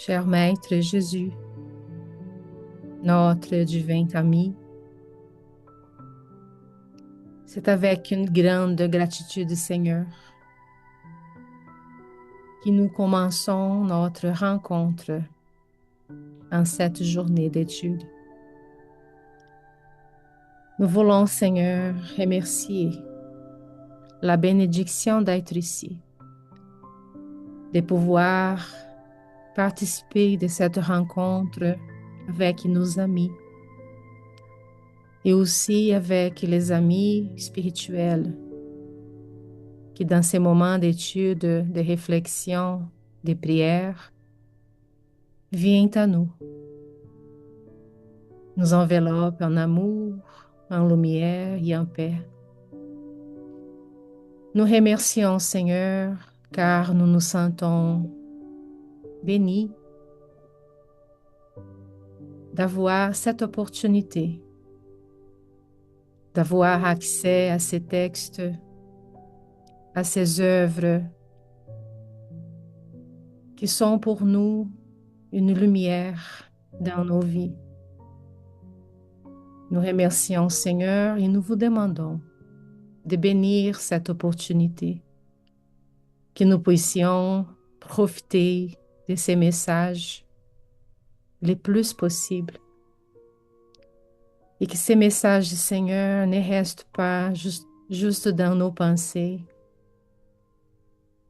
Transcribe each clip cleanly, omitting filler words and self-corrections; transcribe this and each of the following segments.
Cher Maître Jésus, notre divin ami, c'est avec une grande gratitude, Seigneur, que nous commençons notre rencontre en cette journée d'études. Nous voulons, Seigneur, remercier la bénédiction d'être ici, de pouvoir participer de cette rencontre avec nos amis et aussi avec les amis spirituels qui, dans ces moments d'étude, de réflexion, de prière, viennent à nous, nous enveloppent en amour, en lumière et en paix. Nous remercions, Seigneur, car nous nous sentons bénis d'avoir cette opportunité, d'avoir accès à ces textes, à ces œuvres qui sont pour nous une lumière dans nos vies. Nous remercions, Seigneur, et nous vous demandons de bénir cette opportunité, que nous puissions profiter de ces messages le plus possible et que ces messages, Seigneur, ne restent pas juste dans nos pensées,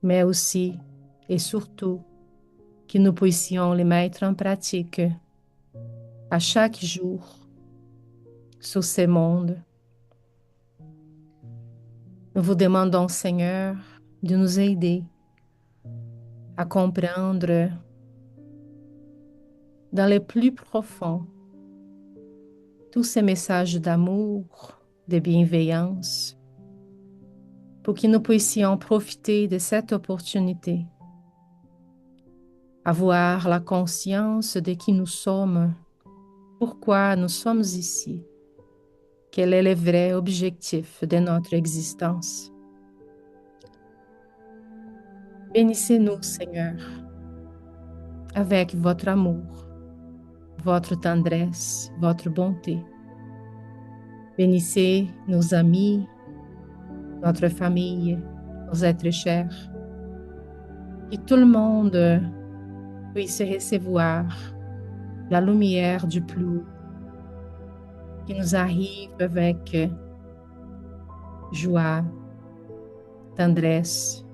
mais aussi et surtout que nous puissions les mettre en pratique à chaque jour sur ce monde. Nous vous demandons, Seigneur, de nous aider à comprendre dans le plus profond tous ces messages d'amour, de bienveillance, pour que nous puissions profiter de cette opportunité, avoir la conscience de qui nous sommes, pourquoi nous sommes ici, quel est le vrai objectif de notre existence. Bénissez-nous, Seigneur, avec votre amour, votre tendresse, votre bonté. Bénissez nos amis, notre famille, nos êtres chers. Que tout le monde puisse recevoir la lumière du plus haut qui nous arrive avec joie, tendresse.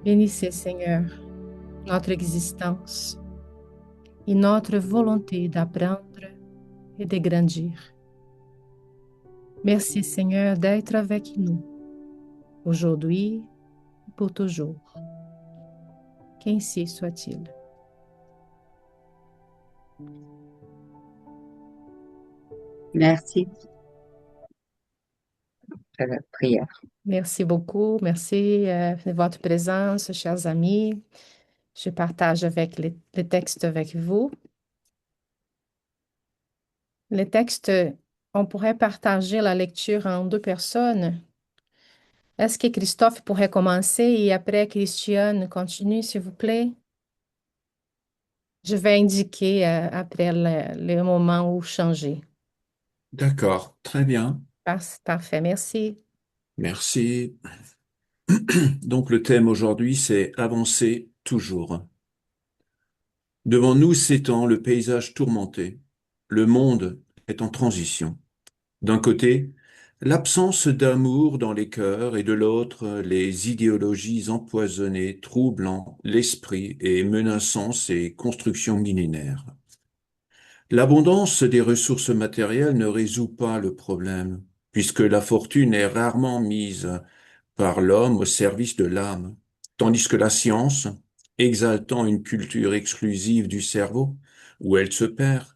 Bénissez, Seigneur, notre existence et notre volonté d'apprendre et de grandir. Merci, Seigneur, d'être avec nous aujourd'hui et pour toujours. Qu'ainsi soit-il. Merci pour la prière. Merci beaucoup. Merci de votre présence, chers amis. Je partage avec les textes avec vous. Les textes, on pourrait partager la lecture en deux personnes. Est-ce que Christophe pourrait commencer et après Christiane continue, s'il vous plaît? Je vais indiquer après le moment où changer. D'accord, très bien. Parfait, merci. Merci. Donc le thème aujourd'hui, c'est avancer toujours. Devant nous s'étend le paysage tourmenté. Le monde est en transition. D'un côté, l'absence d'amour dans les cœurs et de l'autre, les idéologies empoisonnées, troublant l'esprit et menaçant ses constructions millénaires. L'abondance des ressources matérielles ne résout pas le problème, puisque la fortune est rarement mise par l'homme au service de l'âme, tandis que la science, exaltant une culture exclusive du cerveau, où elle se perd,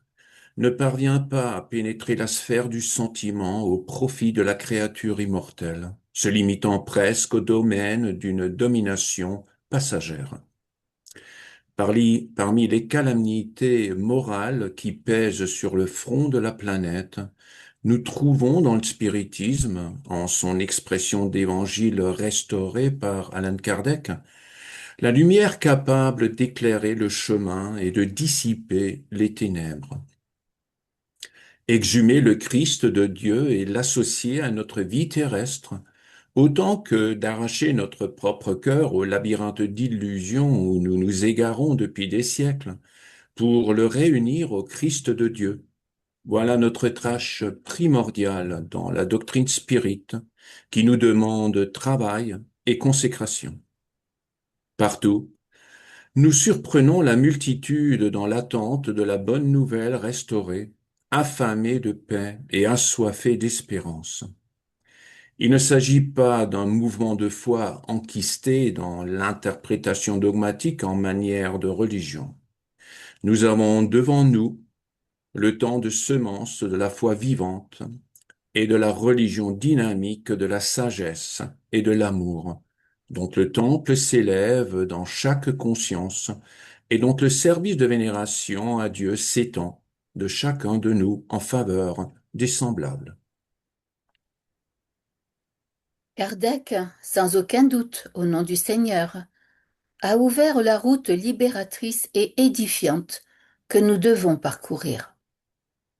ne parvient pas à pénétrer la sphère du sentiment au profit de la créature immortelle, se limitant presque au domaine d'une domination passagère. Parmi les calamités morales qui pèsent sur le front de la planète, nous trouvons dans le spiritisme, en son expression d'évangile restauré par Allan Kardec, la lumière capable d'éclairer le chemin et de dissiper les ténèbres. Exhumer le Christ de Dieu et l'associer à notre vie terrestre, autant que d'arracher notre propre cœur au labyrinthe d'illusions où nous nous égarons depuis des siècles, pour le réunir au Christ de Dieu. Voilà notre tâche primordiale dans la doctrine spirite, qui nous demande travail et consécration. Partout, nous surprenons la multitude dans l'attente de la bonne nouvelle restaurée, affamée de paix et assoiffée d'espérance. Il ne s'agit pas d'un mouvement de foi enquisté dans l'interprétation dogmatique en manière de religion. Nous avons devant nous le temps de semence de la foi vivante et de la religion dynamique de la sagesse et de l'amour, dont le temple s'élève dans chaque conscience et dont le service de vénération à Dieu s'étend de chacun de nous en faveur des semblables. Kardec, sans aucun doute, au nom du Seigneur, a ouvert la route libératrice et édifiante que nous devons parcourir.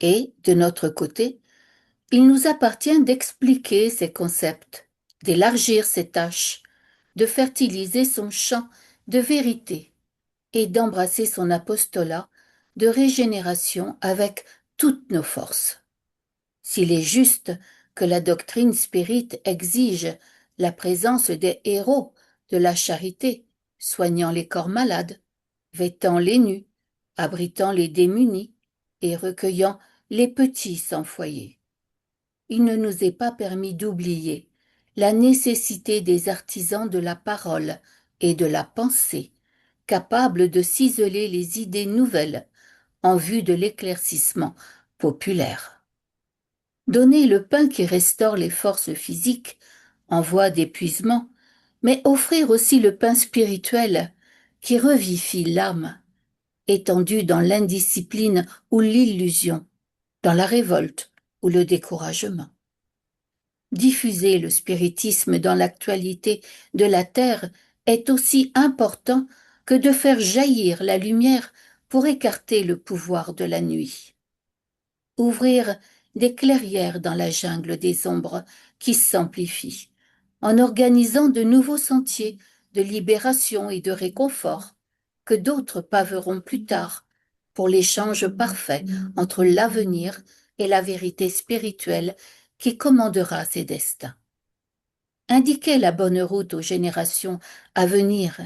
Et, de notre côté, il nous appartient d'expliquer ces concepts, d'élargir ses tâches, de fertiliser son champ de vérité et d'embrasser son apostolat de régénération avec toutes nos forces. S'il est juste que la doctrine spirite exige la présence des héros de la charité, soignant les corps malades, vêtant les nus, abritant les démunis et recueillant les petits sans foyer, il ne nous est pas permis d'oublier la nécessité des artisans de la parole et de la pensée, capables de ciseler les idées nouvelles en vue de l'éclaircissement populaire. Donner le pain qui restaure les forces physiques en voie d'épuisement, mais offrir aussi le pain spirituel qui revifie l'âme, étendu dans l'indiscipline ou l'illusion, dans la révolte ou le découragement. Diffuser le spiritisme dans l'actualité de la Terre est aussi important que de faire jaillir la lumière pour écarter le pouvoir de la nuit. Ouvrir des clairières dans la jungle des ombres qui s'amplifient, en organisant de nouveaux sentiers de libération et de réconfort, que d'autres paveront plus tard, pour l'échange parfait entre l'avenir et la vérité spirituelle qui commandera ses destins. Indiquer la bonne route aux générations à venir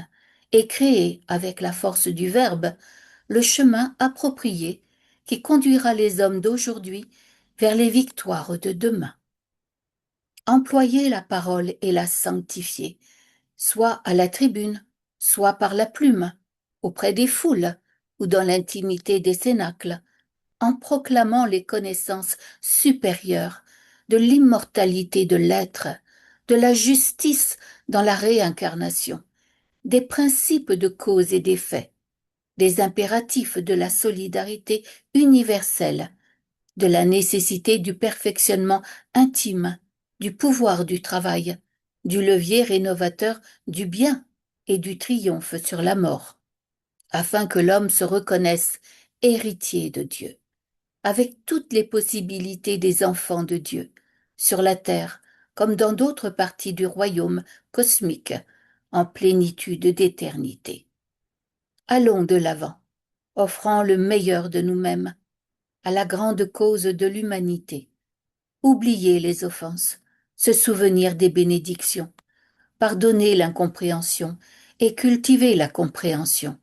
et créer, avec la force du Verbe, le chemin approprié qui conduira les hommes d'aujourd'hui vers les victoires de demain. Employer la parole et la sanctifier, soit à la tribune, soit par la plume, auprès des foules ou dans l'intimité des cénacles, en proclamant les connaissances supérieures de l'immortalité de l'être, de la justice dans la réincarnation, des principes de cause et d'effet, des impératifs de la solidarité universelle, de la nécessité du perfectionnement intime, du pouvoir du travail, du levier rénovateur du bien et du triomphe sur la mort, afin que l'homme se reconnaisse héritier de Dieu, avec toutes les possibilités des enfants de Dieu, sur la terre comme dans d'autres parties du royaume cosmique, en plénitude d'éternité. Allons de l'avant, offrant le meilleur de nous-mêmes à la grande cause de l'humanité. Oublier les offenses, se souvenir des bénédictions, pardonner l'incompréhension et cultiver la compréhension,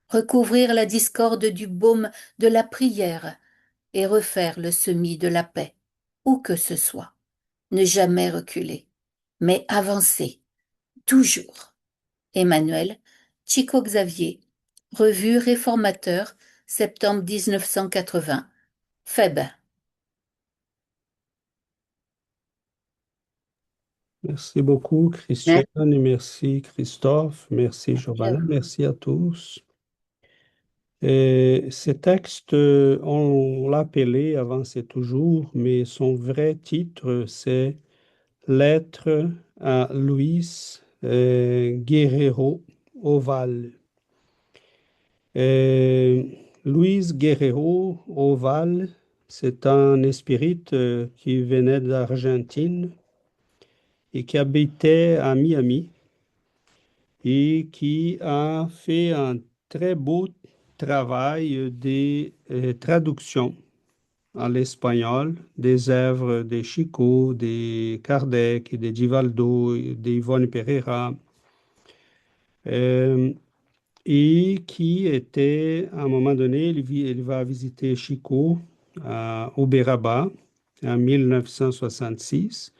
recouvrir la discorde du baume de la prière et refaire le semis de la paix, où que ce soit. Ne jamais reculer, mais avancer, toujours. Emmanuel, Chico Xavier, Revue Réformateur, septembre 1980, Feb. Merci beaucoup, Christiane, et merci, Christophe, merci, Giovanna, merci à tous. Et ce texte, on l'appelait avant, c'est toujours, mais son vrai titre, c'est Lettre à Luis Guerrero Oval. Luis Guerrero Oval, c'est un esprit qui venait d'Argentine et qui habitait à Miami et qui a fait un très beau travail de traduction à l'espagnol des œuvres de Chico, de Kardec, de Divaldo, d'Yvonne Pereira, euh, et qui était, à un moment donné, il va visiter Chico à Uberaba en 1966,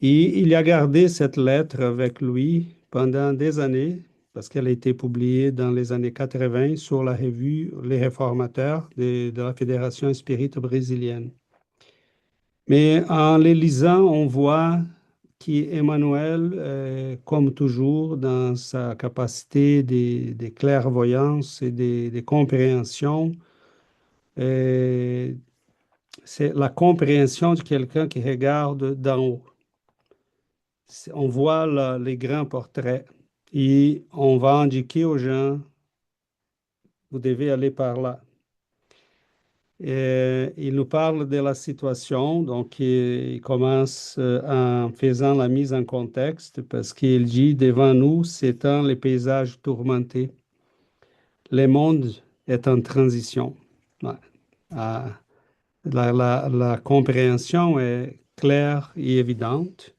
et il a gardé cette lettre avec lui pendant des années, parce qu'elle a été publiée dans les années 80 sur la revue Les Réformateurs de la Fédération Spirite brésilienne. Mais en les lisant, on voit qu'Emmanuel, comme toujours, dans sa capacité de clairvoyance et de compréhension, euh, c'est la compréhension de quelqu'un qui regarde d'en haut. On voit là, les grands portraits et on va indiquer aux gens, vous devez aller par là. Et il nous parle de la situation, donc il commence en faisant la mise en contexte parce qu'il dit devant nous s'étend les paysages tourmentés. Le monde est en transition. Ouais. Ah, la compréhension est claire et évidente.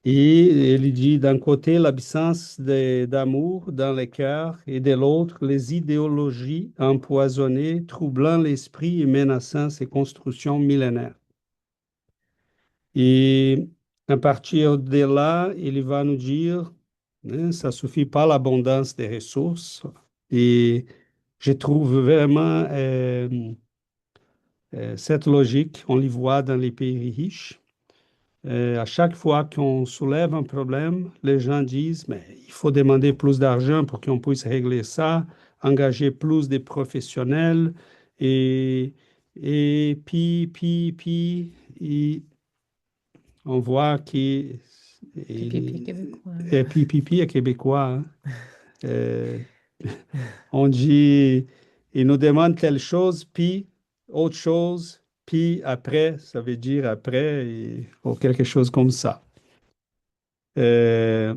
Et il dit d'un côté l'absence d'amour dans les cœurs et de l'autre les idéologies empoisonnées, troublant l'esprit et menaçant ses constructions millénaires. Et à partir de là, il va nous dire, hein, ça suffit pas l'abondance des ressources. Et je trouve vraiment cette logique, on l'y voit dans les pays riches. À chaque fois qu'on soulève un problème, les gens disent, mais il faut demander plus d'argent pour qu'on puisse régler ça, engager plus de professionnels, et, puis, et on voit qu'il Pipi québécois. et puis est québécois. Hein. Euh, on dit, il nous demande telle chose, puis autre chose, puis après, ça veut dire après, ou quelque chose comme ça. Euh,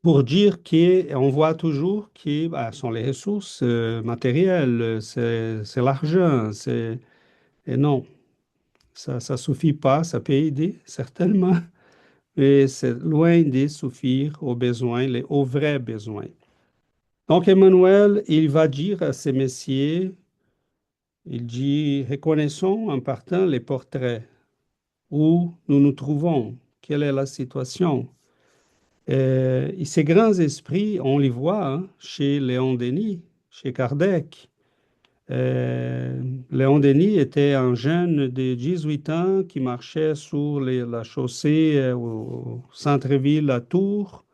pour dire qu'on voit toujours que sont les ressources matérielles, c'est l'argent, et non, ça ne suffit pas, ça peut aider certainement, mais c'est loin de suffire aux besoins, aux vrais besoins. Donc Emmanuel, il va dire à ces messieurs, il dit, reconnaissons en partant les portraits où nous nous trouvons, quelle est la situation. Et ces grands esprits, on les voit hein, chez Léon Denis, chez Kardec. Léon Denis était un jeune de 18 ans qui marchait sur la chaussée au centre-ville à Tours.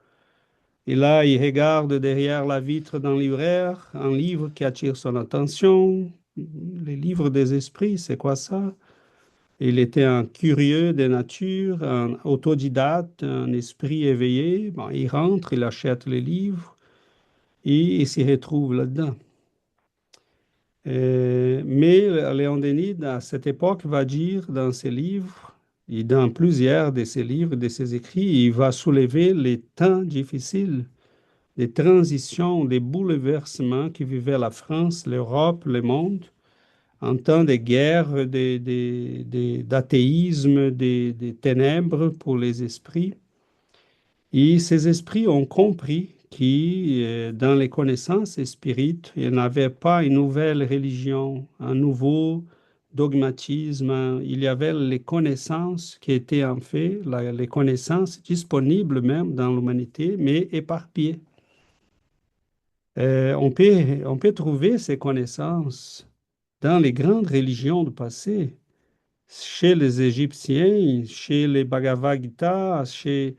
Et là, il regarde derrière la vitre d'un libraire un livre qui attire son attention. Les livres des esprits, c'est quoi ça? Il était un curieux de nature, un autodidacte, un esprit éveillé. Bon, il rentre, il achète les livres et il s'y retrouve là-dedans. Mais Léon Denis, à cette époque, va dire dans ses livres, et dans plusieurs de ses livres, de ses écrits, il va soulever les temps difficiles, les transitions, les bouleversements que vivait la France, l'Europe, le monde en temps de guerre, d'athéisme, des ténèbres pour les esprits. Et ces esprits ont compris que dans les connaissances spirites, il n'y avait pas une nouvelle religion, un nouveau dogmatisme. Il y avait les connaissances qui étaient en fait, les connaissances disponibles même dans l'humanité, mais éparpillées. On peut trouver ces connaissances dans les grandes religions du passé, chez les Égyptiens, chez les Bhagavad Gita, chez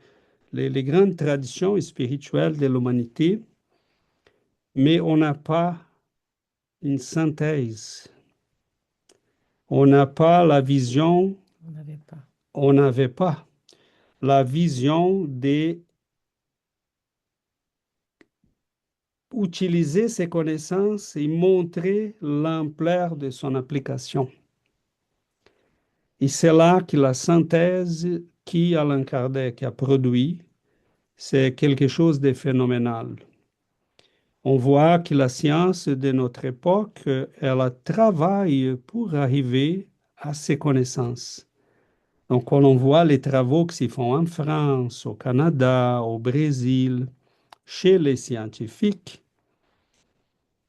les grandes traditions spirituelles de l'humanité, mais on n'a pas une synthèse. On n'a pas la vision, On n'avait pas. on n'avait pas la vision utiliser ses connaissances et montrer l'ampleur de son application. Et c'est là que la synthèse qu'Allan Kardec a produit, c'est quelque chose de phénoménal. On voit que la science de notre époque, elle travaille pour arriver à ces connaissances. Donc, quand on voit les travaux qui s'y font en France, au Canada, au Brésil, chez les scientifiques,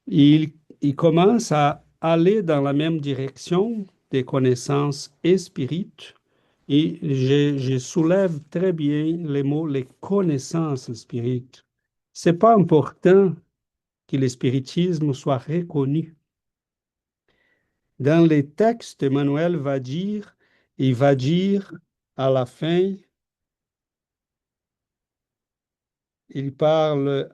ils commencent à aller dans la même direction des connaissances et spirites. Et je soulève très bien les mots, les connaissances spirites. C'est pas important que le spiritisme soit reconnu. Dans les textes, Emmanuel il va dire à la fin, il parle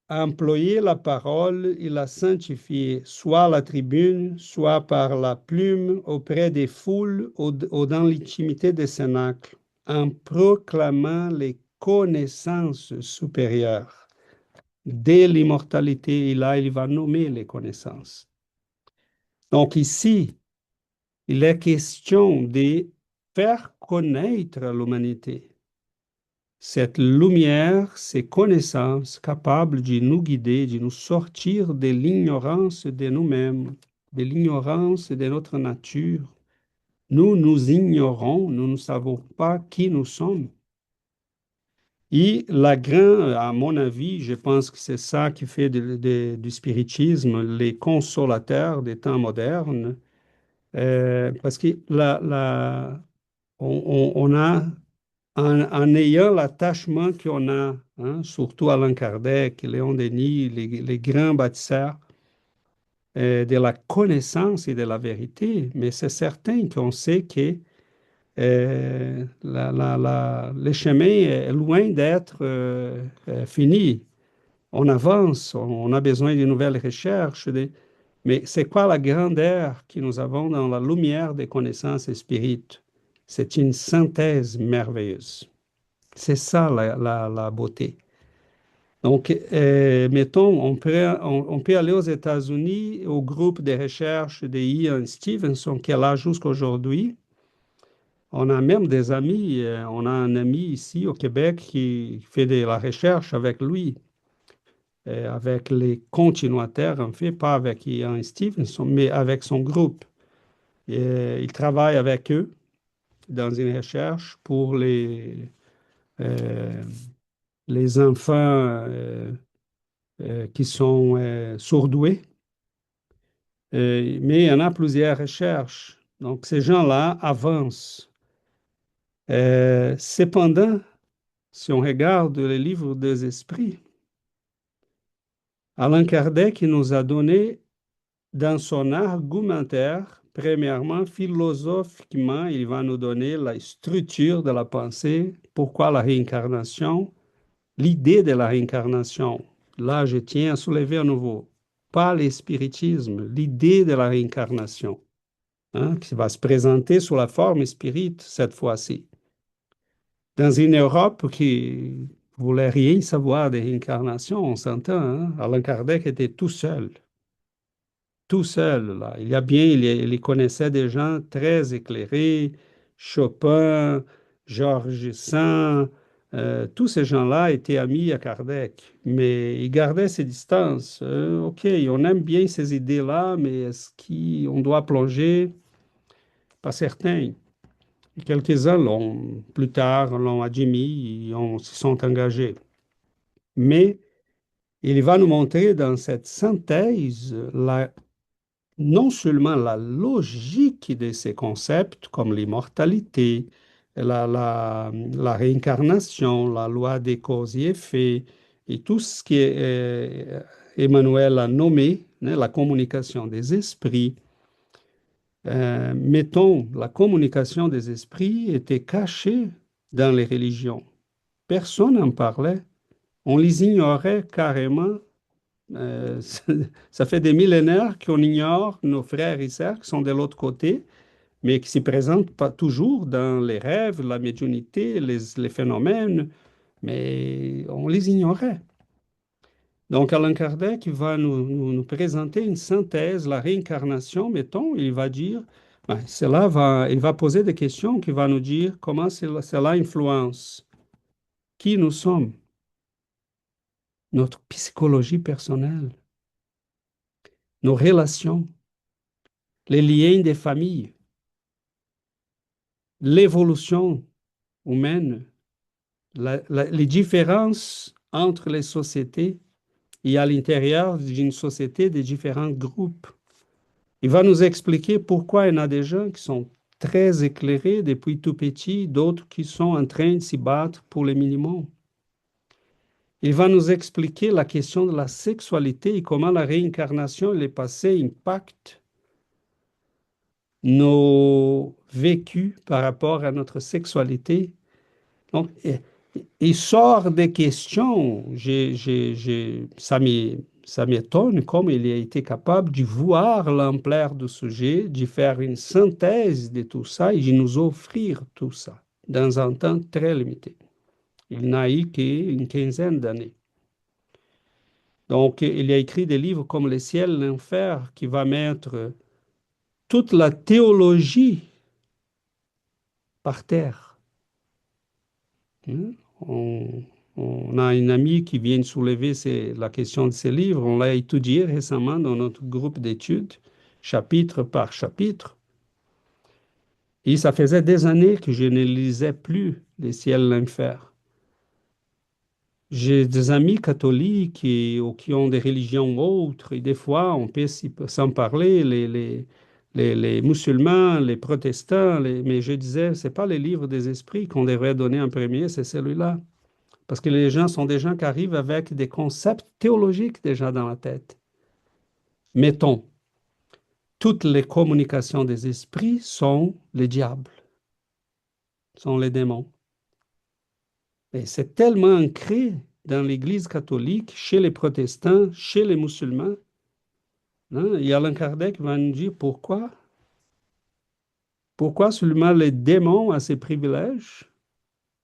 employer la parole et la sanctifier, soit à la tribune, soit par la plume auprès des foules ou dans l'intimité des cénacles, en proclamant les connaissances supérieures. Dès l'immortalité, et là, il va nommer les connaissances. Donc ici, il est question de faire connaître à l'humanité cette lumière, ces connaissances capables de nous guider, de nous sortir de l'ignorance de nous-mêmes, de l'ignorance de notre nature. Nous ignorons, nous ne savons pas qui nous sommes. Et à mon avis, je pense que c'est ça qui fait du spiritisme les consolateurs des temps modernes, parce que on a en ayant l'attachement qu'on a, hein, surtout Allan Kardec, Léon Denis, les grands bâtisseurs de la connaissance et de la vérité, mais c'est certain qu'on sait que le chemin est loin d'être fini. On avance, on a besoin de nouvelles recherches, mais c'est quoi la grandeur que nous avons dans la lumière des connaissances spirites? C'est une synthèse merveilleuse. C'est ça la beauté. Donc, mettons, on peut aller aux États-Unis au groupe de recherche de Ian Stevenson qui est là jusqu'aujourd'hui. On a même des amis, on a un ami ici au Québec qui fait de la recherche avec lui, avec les continuateurs, en fait, pas avec Ian Stevenson, mais avec son groupe. Il travaille avec eux dans une recherche pour les enfants qui sont surdoués. Mais il y en a plusieurs recherches. Donc, ces gens-là avancent. Cependant, si on regarde les livres des esprits, Allan Kardec nous a donné dans son argumentaire, premièrement, philosophiquement, il va nous donner la structure de la pensée, pourquoi la réincarnation, l'idée de la réincarnation. Là, je tiens à soulever à nouveau, pas le spiritisme, l'idée de la réincarnation, hein, qui va se présenter sous la forme spirite cette fois-ci. Dans une Europe qui voulait rien savoir des réincarnations, on s'entend, hein? Allan Kardec était tout seul là. Il connaissait des gens très éclairés, Chopin, Georges Sand, tous ces gens-là étaient amis à Kardec, mais ils gardaient ses distances. OK, on aime bien ces idées-là, mais est-ce qu'on doit plonger? Pas certain. Quelques-uns plus tard, l'ont admis, ils se sont engagés. Mais il va nous montrer dans cette synthèse non seulement la logique de ces concepts comme l'immortalité, la réincarnation, la loi des causes et effets, et tout ce que Emmanuel a nommé, hein, la communication des esprits. Mettons, la communication des esprits était cachée dans les religions. Personne n'en parlait. On les ignorait carrément. Ça fait des millénaires qu'on ignore nos frères et sœurs qui sont de l'autre côté, mais qui ne se présentent pas toujours dans les rêves, la médiumnité, les phénomènes, mais on les ignorait. Donc, Allan Kardec va nous présenter une synthèse, la réincarnation, mettons, il va dire, ben, il va poser des questions qui vont nous dire comment cela influence qui nous sommes, notre psychologie personnelle, nos relations, les liens des familles, l'évolution humaine, les différences entre les sociétés et à l'intérieur d'une société des différents groupes. Il va nous expliquer pourquoi il y en a des gens qui sont très éclairés depuis tout petit, d'autres qui sont en train de s'y battre pour les minimums. Il va nous expliquer la question de la sexualité et comment la réincarnation et les passés impactent nos vécus par rapport à notre sexualité. Donc, il sort des questions. Ça m'étonne comme il a été capable de voir l'ampleur du sujet, de faire une synthèse de tout ça et de nous offrir tout ça dans un temps très limité. Il n'a eu qu'une quinzaine d'années. Donc, il a écrit des livres comme Le ciel, l'enfer, qui va mettre toute la théologie par terre. Hein? On, on a une amie qui vient de soulever la question de ces livres. On l'a étudié récemment dans notre groupe d'études, chapitre par chapitre. Et ça faisait des années que je ne lisais plus Les ciels, l'enfer. J'ai des amis catholiques ou qui ont des religions autres, et des fois, on peut s'en parler, les musulmans, les protestants, mais je disais, ce n'est pas les livres des esprits qu'on devrait donner en premier, c'est celui-là. Parce que les gens sont des gens qui arrivent avec des concepts théologiques déjà dans la tête. Mettons, toutes les communications des esprits sont les diables, sont les démons. Et c'est tellement ancré dans l'Église catholique, chez les protestants, chez les musulmans. Hein? Et Allan Kardec va nous dire pourquoi. Pourquoi seulement les démons ont ces privilèges?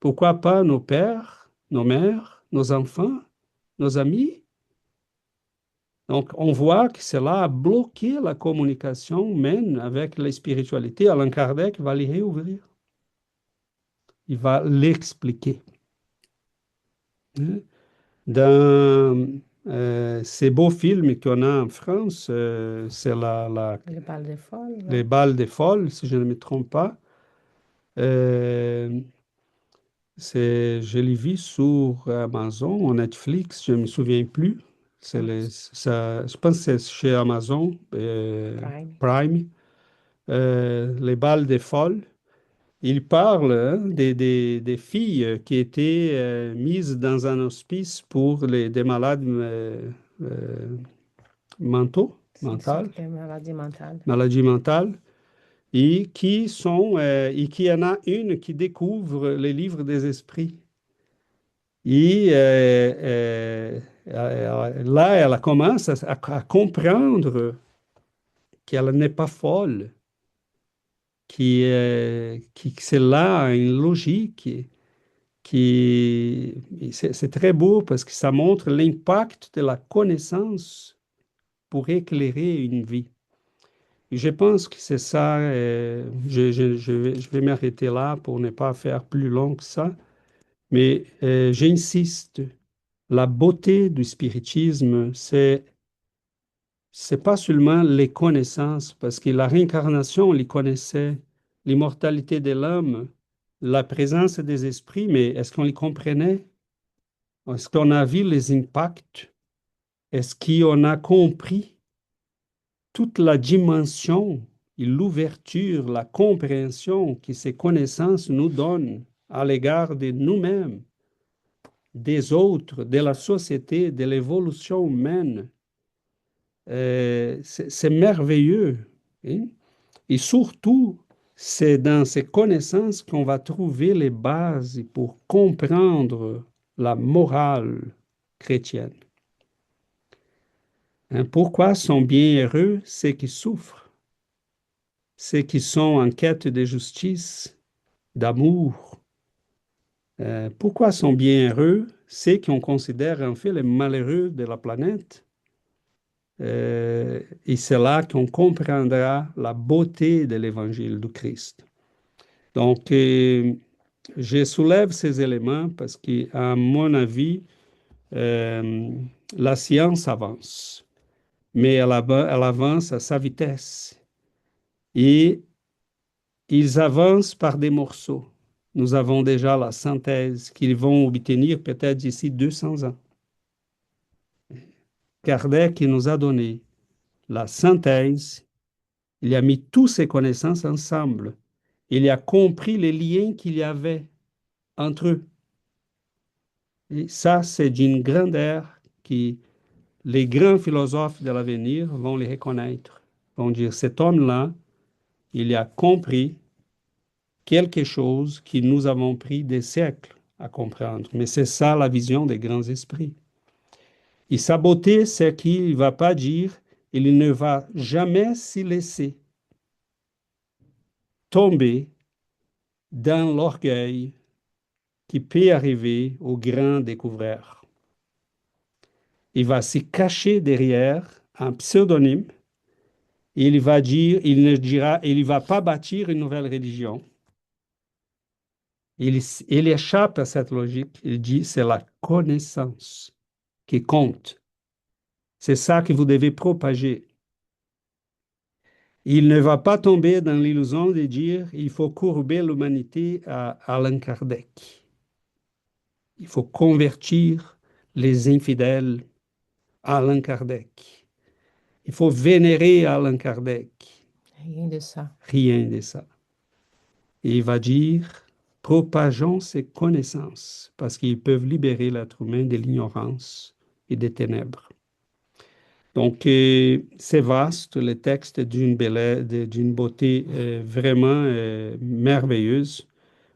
Pourquoi pas nos pères, nos mères, nos enfants, nos amis? Donc, on voit que cela a bloqué la communication humaine avec la spiritualité. Allan Kardec va les réouvrir. Il va l'expliquer. Hein? Dans ces beaux films qu'on a en France, c'est Les balles de folle, là. Les balles des folles, si je ne me trompe pas. Euh, je l'ai vu sur Amazon ou Netflix, je ne me souviens plus. Je pense que c'est chez Amazon Prime. Prime. Les balles des folles. Il parle hein, des filles qui étaient mises dans un hospice pour des malades mentales, C'est une maladie mentale. maladies mentales, et qui y en a une qui découvre les livres des esprits. Et là, elle commence à comprendre qu'elle n'est pas folle, que cela a une logique, c'est très beau parce que ça montre l'impact de la connaissance pour éclairer une vie. Et je pense que c'est ça, je vais m'arrêter là pour ne pas faire plus long que ça, mais j'insiste, la beauté du spiritisme, c'est pas seulement les connaissances, parce que la réincarnation, on les connaissait, l'immortalité de l'homme, la présence des esprits, mais est-ce qu'on les comprenait? Est-ce qu'on a vu les impacts? Est-ce qu'on a compris toute la dimension et l'ouverture, la compréhension que ces connaissances nous donnent à l'égard de nous-mêmes, des autres, de la société, de l'évolution humaine? C'est merveilleux. Hein? Et surtout, c'est dans ces connaissances qu'on va trouver les bases pour comprendre la morale chrétienne. Hein, pourquoi sont bienheureux ceux qui souffrent, ceux qui sont en quête de justice, d'amour, Pourquoi sont bienheureux ceux qu'on considère en fait les malheureux de la planète? Et c'est là qu'on comprendra la beauté de l'évangile du Christ. Donc, je soulève ces éléments parce qu'à mon avis, euh, la science avance, mais elle avance à sa vitesse. Et ils avancent par des morceaux. Nous avons déjà la synthèse qu'ils vont obtenir peut-être d'ici 200 ans. Kardec qui nous a donné la synthèse, il a mis toutes ces connaissances ensemble. Il a compris les liens qu'il y avait entre eux. Et ça, c'est d'une grandeur qui les grands philosophes de l'avenir vont les reconnaître. Vont dire, cet homme-là, il a compris quelque chose que nous avons pris des siècles à comprendre. Mais c'est ça la vision des grands esprits. Et sa beauté, c'est qu'il ne va pas dire, il ne va jamais s'y laisser tomber dans l'orgueil qui peut arriver aux grands découvreurs. Il va se cacher derrière un pseudonyme. Il va dire, il ne dira, il va pas bâtir une nouvelle religion. Il échappe à cette logique. Il dit, c'est la connaissance qui compte. C'est ça que vous devez propager. Il ne va pas tomber dans l'illusion de dire, il faut courber l'humanité à Allan Kardec. Il faut convertir les infidèles à Allan Kardec. Il faut vénérer Allan Kardec. Rien de ça. Rien de ça. Et il va dire, propageons ces connaissances, parce qu'ils peuvent libérer l'être humain de l'ignorance et des ténèbres. Donc, c'est vaste, le texte d'une beauté vraiment merveilleuse,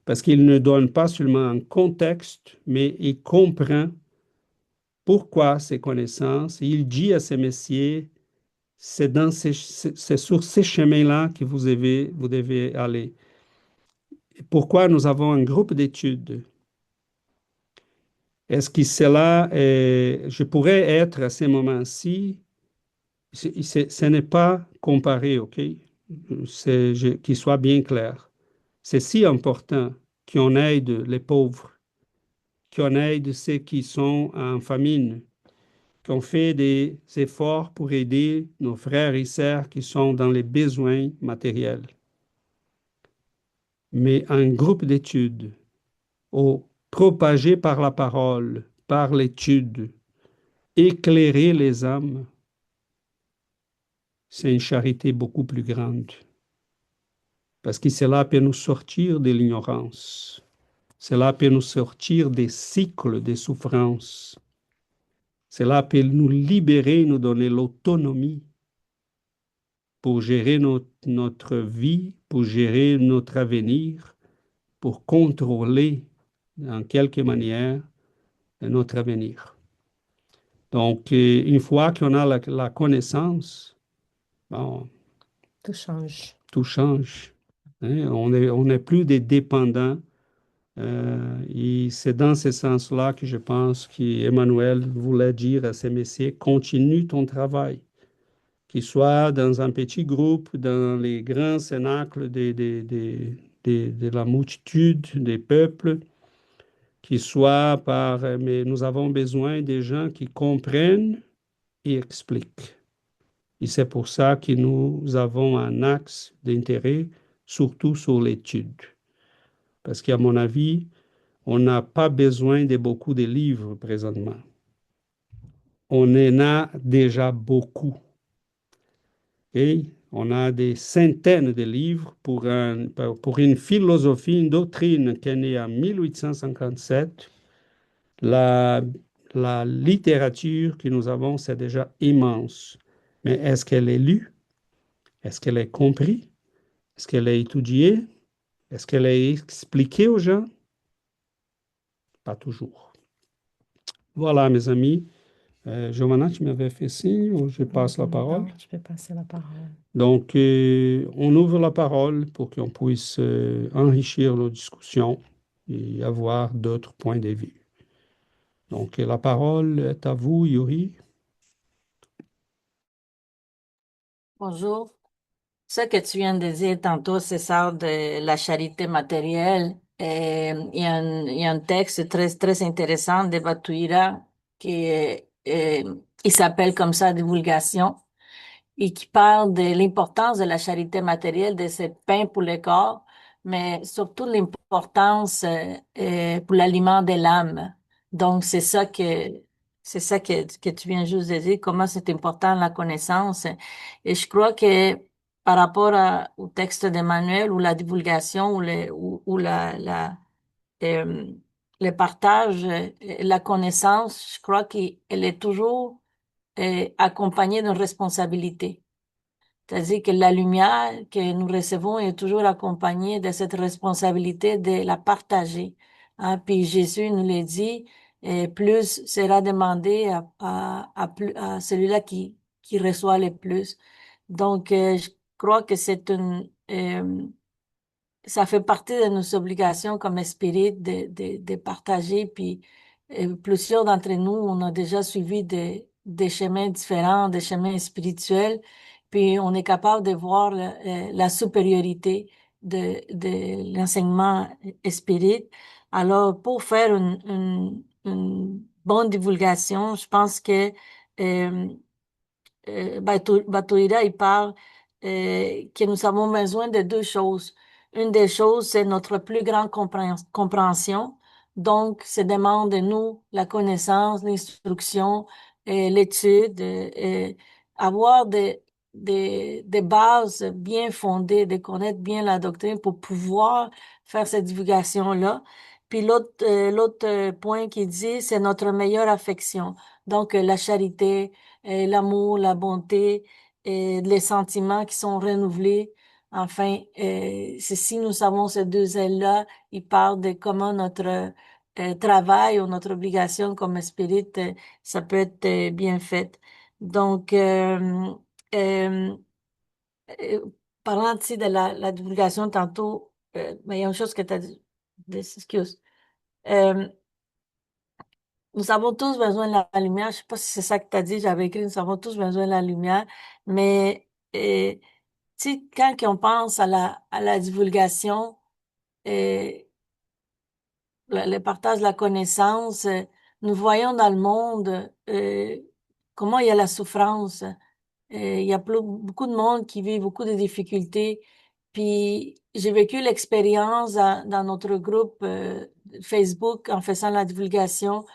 parce qu'il ne donne pas seulement un contexte, mais il comprend pourquoi ces connaissances. Il dit à ces messieurs, c'est sur ces chemins-là que vous devez aller. Pourquoi nous avons un groupe d'études? Est-ce que cela, je pourrais être à ce moment-ci, ce n'est pas comparé, OK? Qu'il soit bien clair. C'est si important qu'on aide les pauvres, qu'on aide ceux qui sont en famine, qu'on fait des efforts pour aider nos frères et sœurs qui sont dans les besoins matériels. Mais un groupe d'études, propagé par la parole, par l'étude, éclairer les âmes, c'est une charité beaucoup plus grande. Parce que cela peut nous sortir de l'ignorance. Cela peut nous sortir des cycles de souffrance. Cela peut nous libérer, nous donner l'autonomie pour gérer notre vie, pour gérer notre avenir, pour contrôler, en quelque manière, notre avenir. Donc, une fois qu'on a la connaissance, bon, Tout change. tout change. Hein. On n'est plus des dépendants. Et c'est dans ce sens-là que je pense qu'Emmanuel voulait dire à ces messieurs, continue ton travail, qu'il soit dans un petit groupe, dans les grands cénacles de la multitude des peuples, qu'il soit mais nous avons besoin des gens qui comprennent et expliquent. Et c'est pour ça que nous avons un axe d'intérêt, surtout sur l'étude. Parce qu'à mon avis, on n'a pas besoin de beaucoup de livres présentement. On en a déjà beaucoup. Et on a des centaines de livres pour une philosophie, une doctrine qui est née en 1857. La littérature que nous avons, c'est déjà immense. Mais est-ce qu'elle est lue? Est-ce qu'elle est comprise? Est-ce qu'elle est étudiée? Est-ce qu'elle est expliquée aux gens? Pas toujours. Voilà, mes amis. Giovanna, tu m'avais fait signe ou je passe la parole? Non, je vais passer la parole. Donc, on ouvre la parole pour qu'on puisse enrichir nos discussions. et avoir d'autres points de vue. Donc, la parole est à vous, Yuri. Bonjour. Ce que tu viens de dire tantôt, c'est ça de la charité matérielle. Et il y a un texte très intéressant de Batuira il s'appelle comme ça, Divulgation, et qui parle de l'importance de la charité matérielle, de ce pain pour le corps, mais surtout l'importance pour l'aliment de l'âme. Donc, c'est ça que tu viens juste de dire, comment c'est important la connaissance. Et je crois que par rapport au texte d'Emmanuel ou la divulgation ou euh, le partage, la connaissance, je crois qu'elle est toujours accompagnée d'une responsabilité. C'est-à-dire que la lumière que nous recevons est toujours accompagnée de cette responsabilité de la partager. Hein. Puis Jésus nous l'a dit, plus sera demandé à celui-là qui reçoit le plus. Donc, je crois que ça fait partie de nos obligations comme esprit de partager. Puis plusieurs d'entre nous, on a déjà suivi des chemins différents, des chemins spirituels. Puis on est capable de voir la supériorité de l'enseignement spirit. Alors, pour faire une bonne divulgation, je pense que euh, Batoira, il parle que nous avons besoin de deux choses. Une des choses, c'est notre plus grande compréhension. Donc, ça demande de nous la connaissance, l'instruction, l'étude, avoir des bases bien fondées, de connaître bien la doctrine pour pouvoir faire cette divulgation-là. Puis l'autre point qu'il dit, c'est notre meilleure affection. Donc, la charité, l'amour, la bonté, les sentiments qui sont renouvelés. Enfin, si nous avons ces deux ailes-là, il parle de comment notre travail ou notre obligation comme spirit, ça peut être bien fait. Donc, euh, parlant ici de la divulgation tantôt, mais il y a une chose que tu as dit, excuse. Euh, Nous avons tous besoin de la lumière. Je sais pas si c'est ça que tu as dit, j'avais écrit, nous avons tous besoin de la lumière. Mais tu sais, quand on pense à la divulgation, et le partage de la connaissance, nous voyons dans le monde comment il y a la souffrance. Il y a beaucoup de monde qui vit beaucoup de difficultés. Puis j'ai vécu l'expérience dans notre groupe Facebook en faisant la divulgation.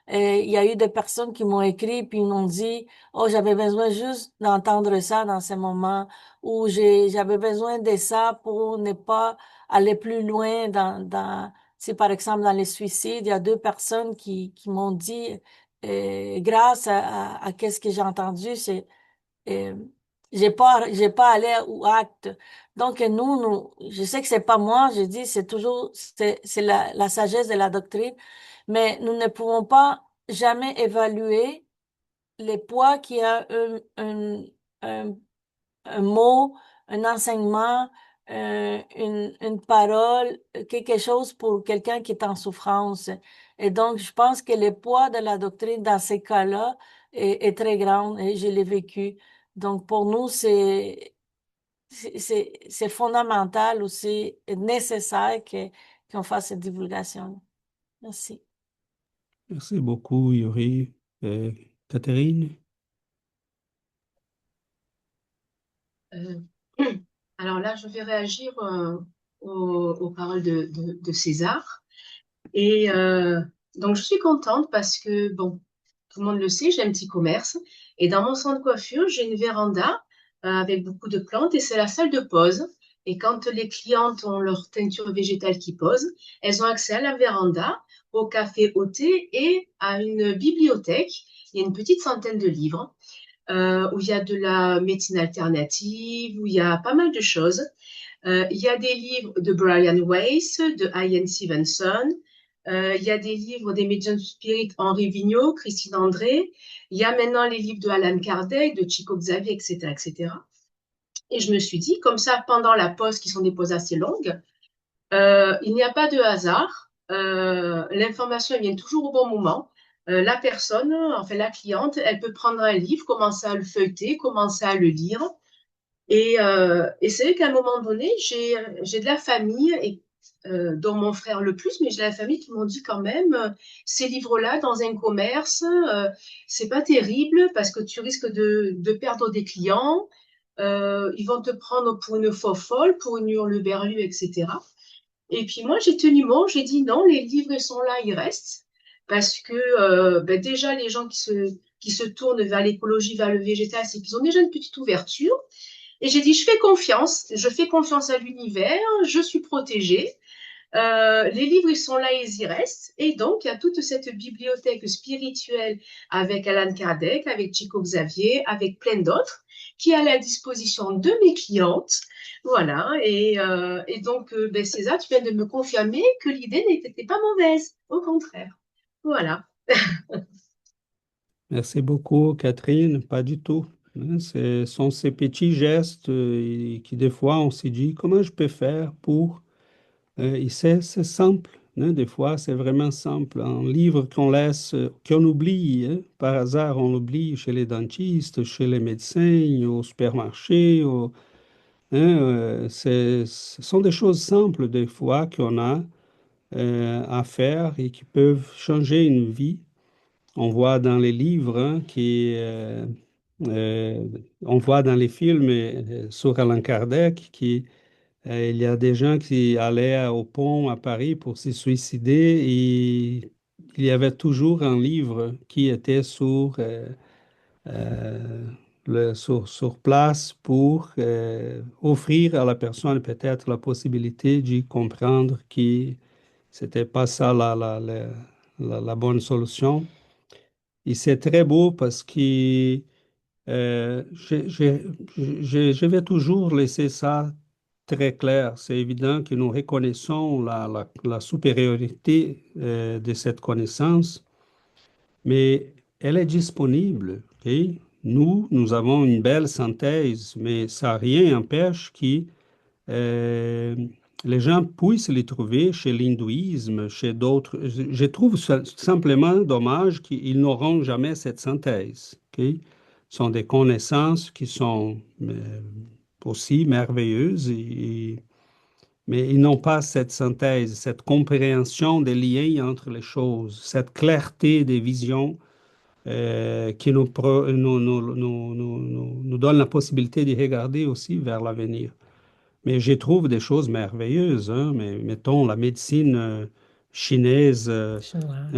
Il y a eu des personnes qui m'ont écrit puis ils m'ont dit, oh, j'avais besoin juste d'entendre ça dans ces moments où j'avais besoin de ça pour ne pas aller plus loin si par exemple dans les suicides, il y a deux personnes qui m'ont dit, grâce à qu'est-ce que j'ai entendu, euh, j'ai pas allé au acte. Donc, je sais que c'est pas moi, je dis, c'est la sagesse de la doctrine, mais nous ne pouvons pas jamais évaluer les poids qu'il y a un, un mot, un enseignement, une parole, quelque chose pour quelqu'un qui est en souffrance. Et donc, je pense que le poids de la doctrine dans ces cas-là est très grand et je l'ai vécu. Donc, pour nous, c'est fondamental ou c'est nécessaire qu'on fasse cette divulgation. Merci. Merci beaucoup, Yuri. Catherine? Euh, alors là, je vais réagir aux paroles de César. Et donc, je suis contente parce que, bon, tout le monde le sait, j'ai un petit commerce. Et dans mon salon de coiffure, j'ai une véranda avec beaucoup de plantes et c'est la salle de pause. Et quand les clientes ont leur teinture végétale qui pose, elles ont accès à la véranda, au café, au thé et à une bibliothèque. Il y a une petite centaine de livres où il y a de la médecine alternative, où il y a pas mal de choses. Il y a des livres de Brian Weiss, de Ian Stevenson. Il y a des livres des Medium Spirit, Henri Vigneault, Christine André. Il y a maintenant les livres de Alan Kardec, de Chico Xavier, etc., etc. Et je me suis dit, comme ça, pendant la pause, qui sont des pauses assez longues, il n'y a pas de hasard. l'information vient toujours au bon moment. La personne, enfin la cliente, elle peut prendre un livre, commencer à le feuilleter, commencer à le lire. Et c'est vrai qu'à un moment donné, j'ai de la famille, dont mon frère le plus, mais j'ai de la famille qui m'ont dit quand même, ces livres-là, dans un commerce, c'est pas terrible parce que tu risques de perdre des clients. Ils vont te prendre pour une faux folle, pour une hurluberlue, etc. Et puis moi, j'ai tenu bon, j'ai dit non, les livres, ils sont là, ils restent. Parce que ben déjà, les gens qui se tournent vers l'écologie, vers le végétal, c'est qu'ils ont déjà une petite ouverture. Et j'ai dit, je fais confiance à l'univers, je suis protégée. Les livres, ils sont là, ils y restent. Et donc, il y a toute cette bibliothèque spirituelle avec Alan Kardec, avec Chico Xavier, avec plein d'autres, qui est à la disposition de mes clientes. Voilà. Et donc, ben, César, tu viens de me confirmer que l'idée n'était pas mauvaise. Au contraire. Voilà. Merci beaucoup, Catherine. Pas du tout. Hein, ce sont ces petits gestes qui, des fois, on se dit, comment je peux faire pour... et c'est simple. Hein, des fois, c'est vraiment simple. Un livre qu'on laisse, qu'on oublie, hein, par hasard, on l'oublie chez les dentistes, chez les médecins, au supermarché. Hein, ce sont des choses simples, des fois, qu'on a à faire et qui peuvent changer une vie. On voit dans les livres hein, euh, on voit dans les films sur Allan Kardec il y a des gens qui allaient au pont à Paris pour se suicider et il y avait toujours un livre qui était euh, sur place pour offrir à la personne peut-être la possibilité de comprendre que c'était pas ça la bonne solution. Et c'est très beau parce que je vais toujours laisser ça très clair. C'est évident que nous reconnaissons la supériorité de cette connaissance, mais elle est disponible. Ok? Nous avons une belle synthèse, mais ça rien n'empêche que euh, les gens puissent les trouver chez l'hindouisme, chez d'autres. Je trouve simplement dommage qu'ils n'auront jamais cette synthèse. Ok? Ce sont des connaissances qui sont aussi merveilleuses, mais ils n'ont pas cette synthèse, cette compréhension des liens entre les choses, cette clarté des visions qui nous donne la possibilité de regarder aussi vers l'avenir. Mais j'y trouve des choses merveilleuses, hein, mais mettons la médecine Chinois.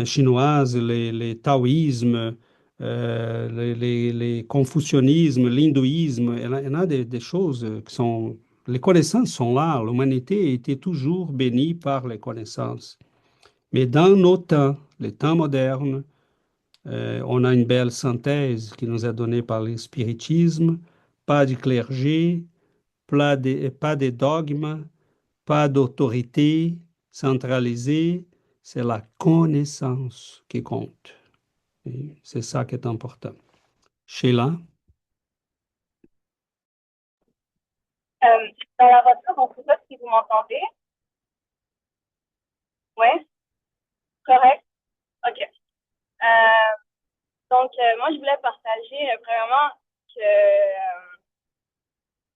chinoise, les taoïsmes, les confucianismes, l'hindouisme, il y en a des choses qui sont... Les connaissances sont là. L'humanité a été toujours bénie par les connaissances. Mais dans nos temps, les temps modernes, on a une belle synthèse qui nous est donnée par le spiritisme, pas du clergé, pas de dogmes, pas d'autorité centralisée, c'est la connaissance qui compte. Et c'est ça qui est important. Sheila? Dans la voiture, donc je ne sais pas si vous m'entendez. Ouais, correct. OK. Donc, moi, je voulais partager vraiment que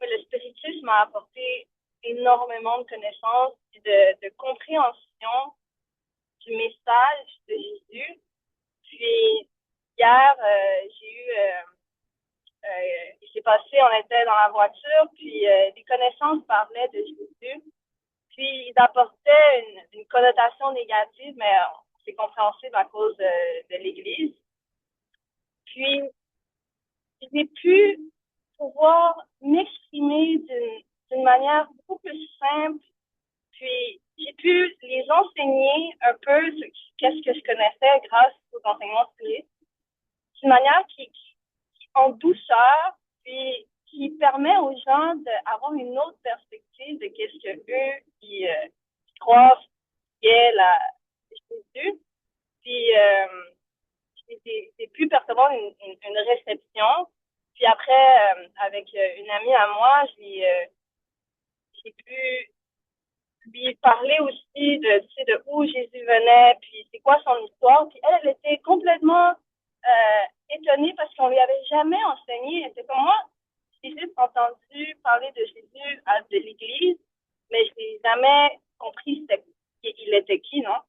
le spiritisme m'a apporté énormément de connaissances et de compréhension du message de Jésus. Puis, hier, il s'est passé, on était dans la voiture, puis des connaissances parlaient de Jésus. Puis, ils apportaient une connotation négative, mais c'est compréhensible à cause de l'Église. Puis, j'ai pu pouvoir m'exprimer d'une manière beaucoup plus simple. Puis, j'ai pu les enseigner un peu qu'est-ce que je connaissais grâce aux enseignements spirites, d'une manière qui en douceur, puis qui permet aux gens d'avoir une autre perspective de qu'est-ce que eux ils croient qui est la Jésus. Puis j'ai pu percevoir une réception. Puis après, avec une amie à moi, j'ai pu lui parler aussi de où Jésus était qui, non?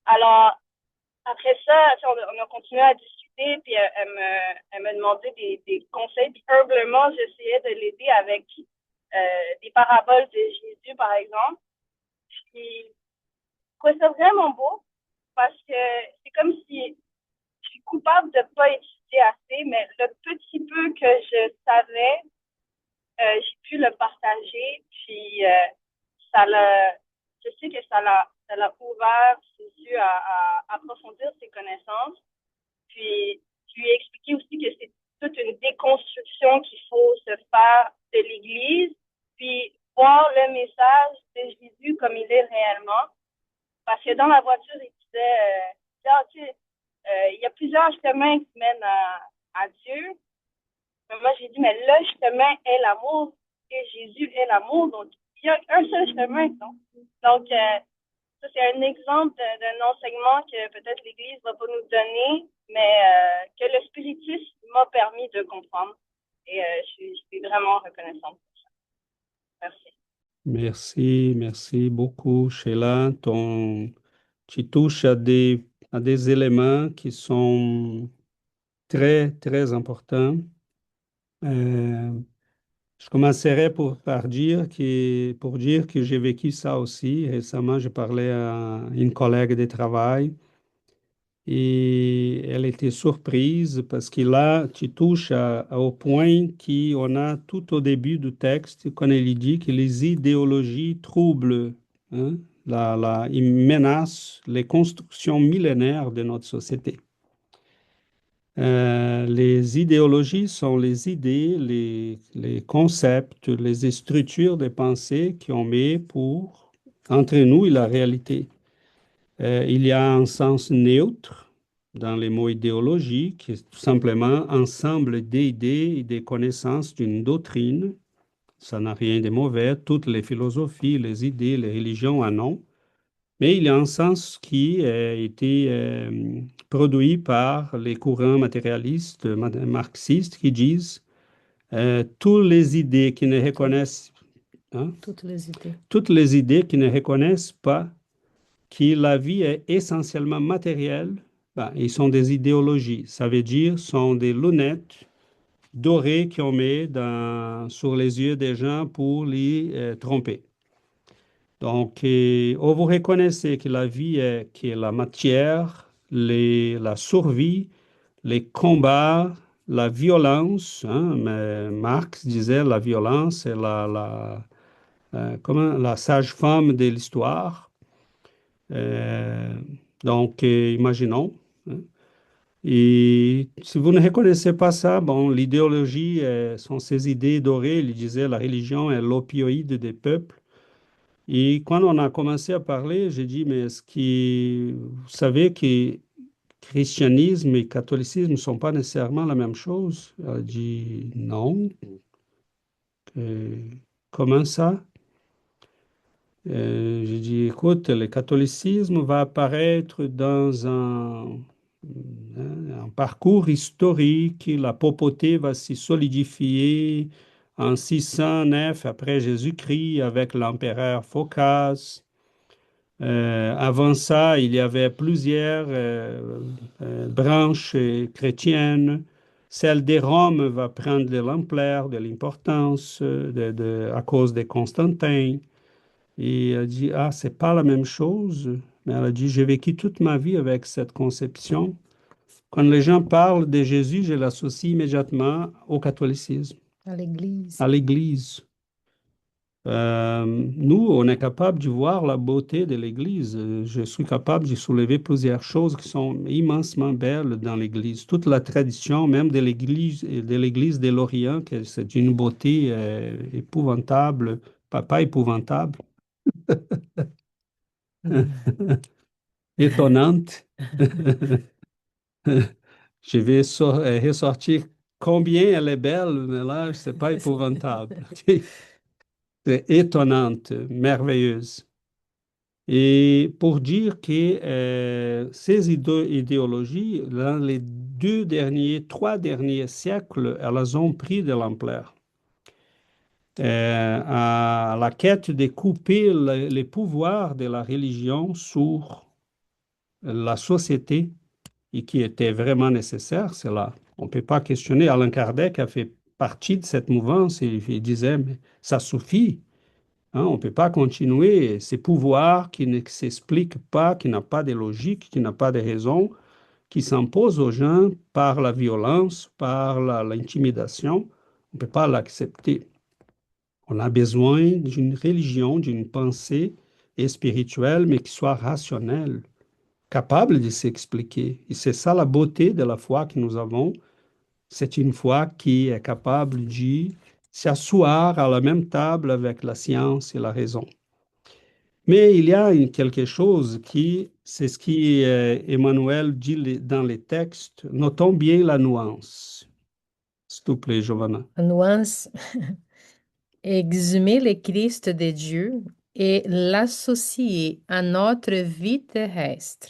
Alors, après ça, on a continué à discuter, puis elle me demandait des conseils, puis humblement, j'essayais de l'aider avec des paraboles de Jésus, par exemple. Puis, je trouvais ça vraiment beau, parce que c'est comme si je suis coupable de ne pas étudier assez, mais le petit peu que je savais, j'ai pu le partager, puis je sais que ça l'a ouvert ses yeux à approfondir ses connaissances. Puis, je lui ai expliqué aussi que c'est toute une déconstruction qu'il faut se faire de l'Église, puis voir le message de Jésus comme il est réellement. Parce que dans la voiture, il disait, il y a plusieurs chemins qui mènent à Dieu. Mais moi, j'ai dit, mais le chemin est l'amour, et Jésus est l'amour. Donc, il y a un seul chemin, non? Donc, ça, c'est un exemple d'un enseignement que peut-être l'Église ne va pas nous donner, mais que le spiritisme m'a permis de comprendre. Et je suis vraiment reconnaissante pour ça. Merci. Merci beaucoup, Sheila. Tu touches à des éléments qui sont très, très importants. Je commencerai pour dire que j'ai vécu ça aussi. Récemment, je parlais à une collègue de travail et elle était surprise parce que là, tu touches au point qu'on a tout au début du texte, quand il dit que les idéologies troublent, hein, ils menacent les constructions millénaires de notre société. Les idéologies sont les idées, les concepts, les structures de pensée qu'on met pour entre nous et la réalité. Il y a un sens neutre dans les mots idéologie, qui est tout simplement ensemble d'idées et des connaissances d'une doctrine. Ça n'a rien de mauvais. Toutes les philosophies, les idées, les religions en ont. Mais il y a un sens qui a été produit par les courants matérialistes, marxistes, qui disent toutes les idées qui ne reconnaissent, hein, toutes les idées qui ne reconnaissent pas que la vie est essentiellement matérielle, ben, ils sont des idéologies. Ça veut dire sont des lunettes dorées qu'on met sur les yeux des gens pour les tromper. Donc, vous reconnaissez que la vie est la matière, la survie, les combats, la violence. Hein, mais Marx disait la violence est la sage-femme de l'histoire. Donc, imaginons. Hein. Et si vous ne reconnaissez pas ça, bon, l'idéologie sont ces idées dorées. Il disait la religion est l'opioïde des peuples. Et quand on a commencé à parler, j'ai dit, mais vous savez que christianisme et catholicisme ne sont pas nécessairement la même chose? Elle a dit, non. Comment ça? J'ai dit, écoute, le catholicisme va apparaître dans un parcours historique, la papauté va s'y solidifier en 609 après Jésus-Christ avec l'empereur Phocas. Avant ça, il y avait plusieurs branches chrétiennes. Celle de Rome va prendre de l'ampleur, de l'importance à cause de Constantin. Et elle dit, ah, c'est pas la même chose. Mais elle a dit, j'ai vécu toute ma vie avec cette conception. Quand les gens parlent de Jésus, je l'associe immédiatement au catholicisme. À l'Église. À l'Église. Nous, on est capable de voir la beauté de l'Église. Je suis capable de soulever plusieurs choses qui sont immensement belles dans l'Église. Toute la tradition, même de l'Église de l'Orient, c'est une beauté épouvantable, pas épouvantable, étonnante. Je vais ressortir combien elle est belle, mais là, c'est pas épouvantable. C'est étonnante, merveilleuse. Et pour dire que ces idéologies, dans les 3 derniers siècles, elles ont pris de l'ampleur. à la quête de couper les pouvoirs de la religion sur la société et qui était vraiment nécessaire, c'est là. On ne peut pas questionner. Allan Kardec a fait partie de cette mouvance et il disait, mais ça suffit. Hein, on ne peut pas continuer ces pouvoirs qui ne s'expliquent pas, qui n'ont pas de logique, qui n'ont pas de raison, qui s'imposent aux gens par la violence, par l'intimidation. On ne peut pas l'accepter. On a besoin d'une religion, d'une pensée spirituelle, mais qui soit rationnelle, capable de s'expliquer. Et c'est ça la beauté de la foi que nous avons. C'est une foi qui est capable de s'asseoir à la même table avec la science et la raison. Mais il y a quelque chose qui, c'est ce qui Emmanuel dit dans les textes. Notons bien la nuance. S'il te plaît, Giovanna. La nuance, exhumer le Christ de Dieu et l'associer à notre vie terrestre,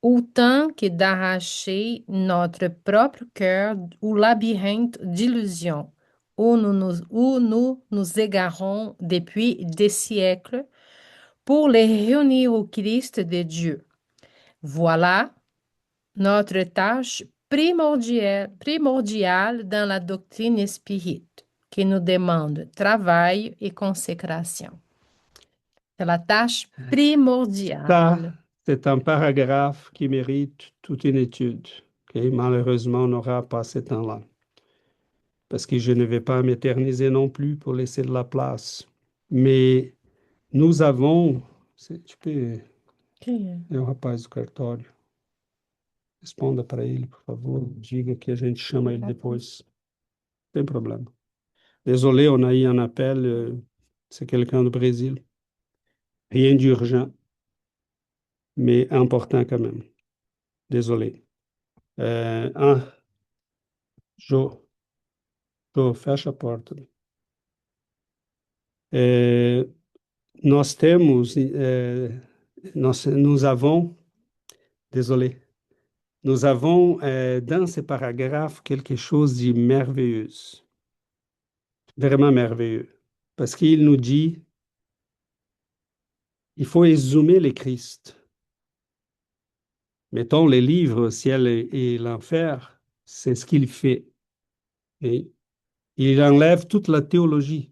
autant que d'arracher notre propre cœur au labyrinthe d'illusions où nous nous égarons depuis des siècles pour les réunir au Christ de Dieu. Voilà notre tâche primordiale dans la doctrine spirite, qui nous demande travail et consécration. C'est la tâche Ça, primordiale. c'est un paragraphe qui mérite toute une étude. Ok? Malheureusement, on n'aura pas ce temps-là. Parce que je ne vais pas m'éterniser non plus pour laisser de la place. Mais nous avons. Tu peux. É o rapaz do cartório. Responda para ele, por favor. Diga que a gente chama ele depois. Não tem problema. Désolé, on a eu un appel. C'est quelqu'un du Brésil. Rien d'urgent, mais important quand même. Désolé. Jo, fecha a porta. Nós temos, nous avons, désolé, nous avons dans ce paragraphe quelque chose de merveilleux, vraiment merveilleux, parce qu'il nous dit, il faut exhumer le Christ. Mettons les livres, ciel et l'enfer, c'est ce qu'il fait. Et il enlève toute la théologie.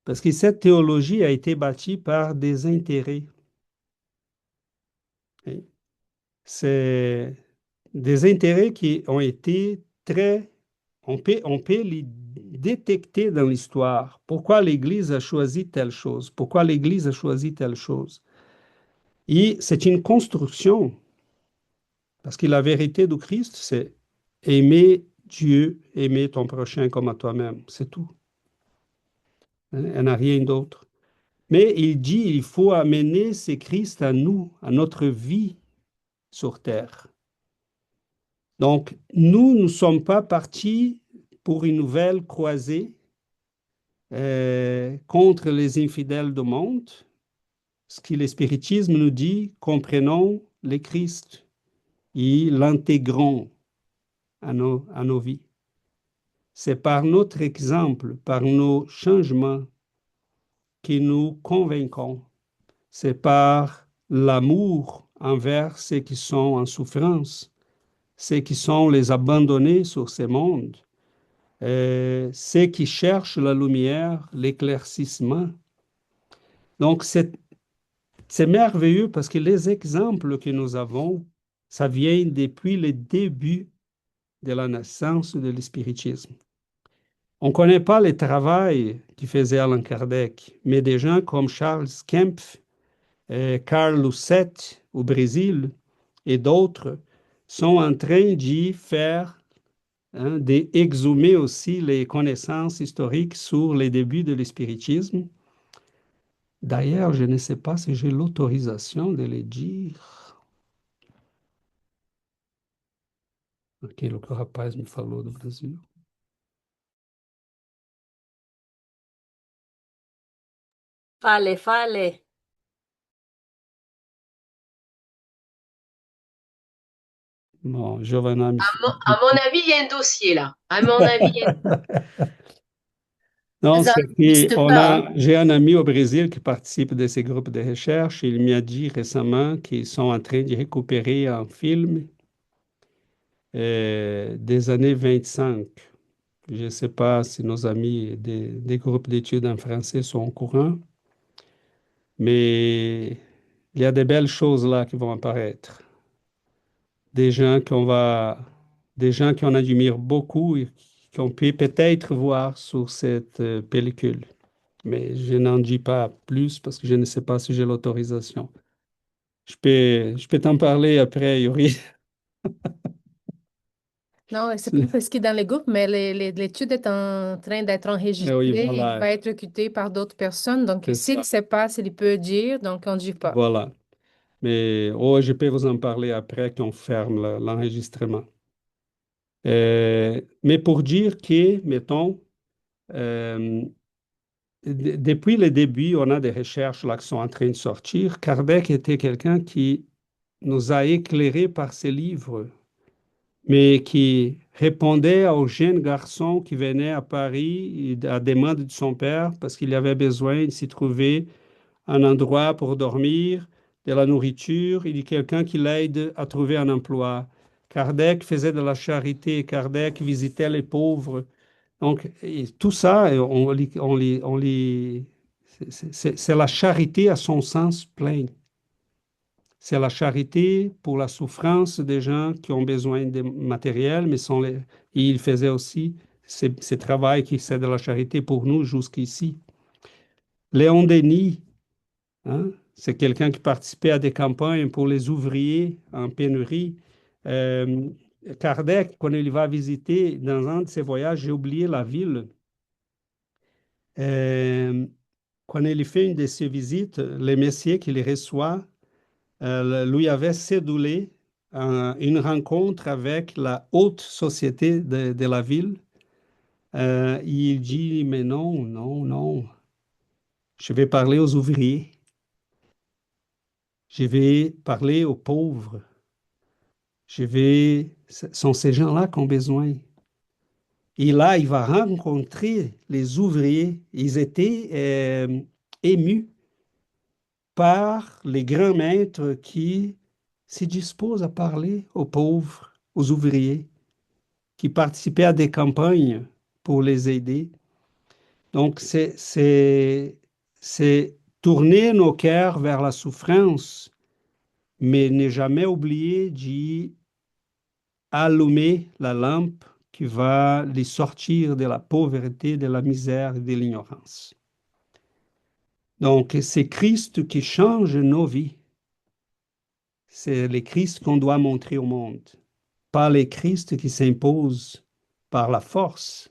Parce que cette théologie a été bâtie par des intérêts. Et c'est des intérêts qui ont été très... On peut les détecter dans l'histoire. Pourquoi l'Église a choisi telle chose? Pourquoi l'Église a choisi telle chose? Et c'est une construction. Parce que la vérité du Christ, c'est aimer Dieu, aimer ton prochain comme à toi-même. C'est tout. Il n'y a rien d'autre. Mais il dit il faut amener ce Christ à nous, à notre vie sur terre. Donc, nous ne sommes pas partis pour une nouvelle croisée contre les infidèles du monde. Ce que le spiritisme nous dit, comprenons le Christ et l'intégrons à nos vies. C'est par notre exemple, par nos changements que nous convaincons. C'est par l'amour envers ceux qui sont en souffrance, ceux qui sont les abandonnés sur ce monde, ceux qui cherchent la lumière, l'éclaircissement. Donc, c'est merveilleux parce que les exemples que nous avons, ça vient depuis le début de la naissance de l'espiritisme. On ne connaît pas le travail que faisait Allan Kardec, mais des gens comme Charles Kempf, Carl Lucet au Brésil et d'autres sont en train d'y faire, d'exhumer aussi les connaissances historiques sur les débuts de l'espiritisme. D'ailleurs, je ne sais pas si j'ai l'autorisation de les dire. Ok, o que o rapaz me falou do Brasil. Fale. Bon, Giovanna me À mon avis, il y a un dossier là. À mon avis, il y a Non, Ça c'est n'existe pas, hein. j'ai un ami au Brésil qui participe de ces groupes de recherche. Il m'a dit récemment qu'ils sont en train de récupérer un film des années 25. Je ne sais pas si nos amis des groupes d'études en français sont au courant, mais il y a des belles choses là qui vont apparaître. Des gens des gens qu'on admire beaucoup et qu'on peut peut-être voir sur cette pellicule. Mais je n'en dis pas plus parce que je ne sais pas si j'ai l'autorisation. Je peux t'en parler après, Yuri. Non, c'est pas parce qu'il est dans les groupes, mais l'étude est en train d'être Oui, enregistrée et voilà, va être écoutée par d'autres personnes. Donc, c'est s'il ne ça. sait pas, s'il peut dire, donc on ne dit pas. Voilà. Mais oh, je peux vous en parler après qu'on ferme l'enregistrement. Mais pour dire que, mettons, euh, depuis le début, on a des recherches là qui sont en train de sortir. Kardec était quelqu'un qui nous a éclairés par ses livres, mais qui répondait aux jeunes garçons qui venaient à Paris à demande de son père parce qu'il avait besoin de s'y trouver un endroit pour dormir, de la nourriture. Il y a quelqu'un qui l'aide à trouver un emploi. Kardec faisait de la charité, Kardec visitait les pauvres. Donc, et tout ça, c'est la charité à son sens plein. C'est la charité pour la souffrance des gens qui ont besoin de matériel, mais et il faisait aussi ce travail qui c'est de la charité pour nous jusqu'ici. Léon Denis, hein, c'est quelqu'un qui participait à des campagnes pour les ouvriers en pénurie. Euh, Kardec, quand il va visiter dans un de ses voyages, j'ai oublié la ville, euh, quand il fait une de ses visites, les messieurs qui les reçoit lui avait cédulé une rencontre avec la haute société de la ville. Il dit, mais non, non, non, je vais parler aux ouvriers, je vais parler aux pauvres, ce sont ces gens-là qui ont besoin. Et là, il va rencontrer les ouvriers. Ils étaient émus par les grands maîtres qui se disposent à parler aux pauvres, aux ouvriers, qui participaient à des campagnes pour les aider. Donc, c'est tourner nos cœurs vers la souffrance, mais ne jamais oublier d'y allumer la lampe qui va les sortir de la pauvreté, de la misère et de l'ignorance. Donc, c'est Christ qui change nos vies. C'est le Christ qu'on doit montrer au monde, pas le Christ qui s'impose par la force,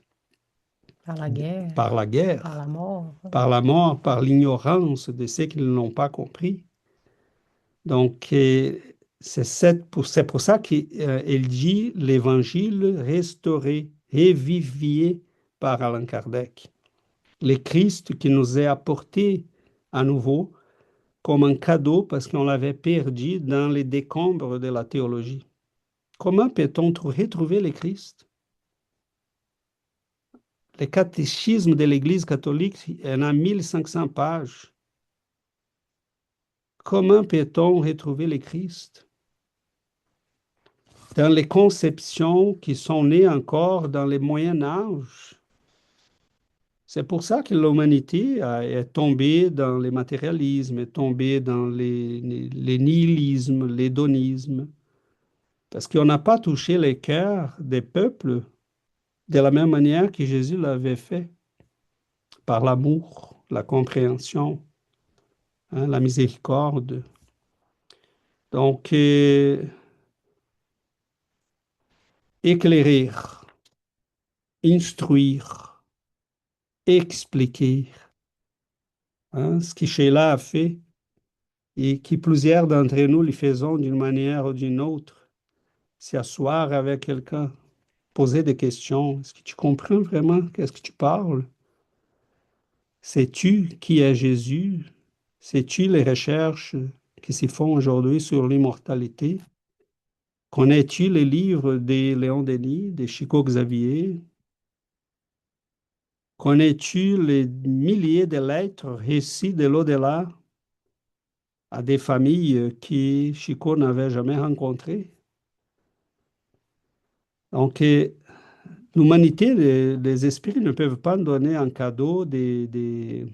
Par la guerre, par la par la guerre, mort. par la mort, par l'ignorance de ceux qui ne l'ont pas compris. Donc, c'est pour ça qu'il dit l'évangile restauré, revivifié par Allan Kardec. Le Christ qui nous est apporté à nouveau comme un cadeau parce qu'on l'avait perdu dans les décombres de la théologie. Comment peut-on retrouver le Christ? Le catéchisme de l'Église catholique en a 1500 pages. Comment peut-on retrouver le Christ? Dans les conceptions qui sont nées encore dans le Moyen Âge. C'est pour ça que l'humanité est tombée dans le matérialisme, est tombée dans les nihilismes, l'hédonisme, parce qu'on n'a pas touché les cœurs des peuples de la même manière que Jésus l'avait fait, par l'amour, la compréhension, hein, la miséricorde. Donc, éclairer, instruire, expliquer, hein, ce que Sheila a fait et que plusieurs d'entre nous le faisons d'une manière ou d'une autre. S'asseoir avec quelqu'un, poser des questions. Est-ce que tu comprends vraiment? Qu'est-ce que tu parles? Sais-tu qui est Jésus? Sais-tu les recherches qui s'y font aujourd'hui sur l'immortalité? Connais-tu les livres de Léon Denis, de Chico Xavier? Connais-tu les milliers de lettres récits de l'au-delà à des familles qui Chico n'avait jamais rencontrées? Donc, l'humanité, les esprits ne peuvent pas donner en cadeau des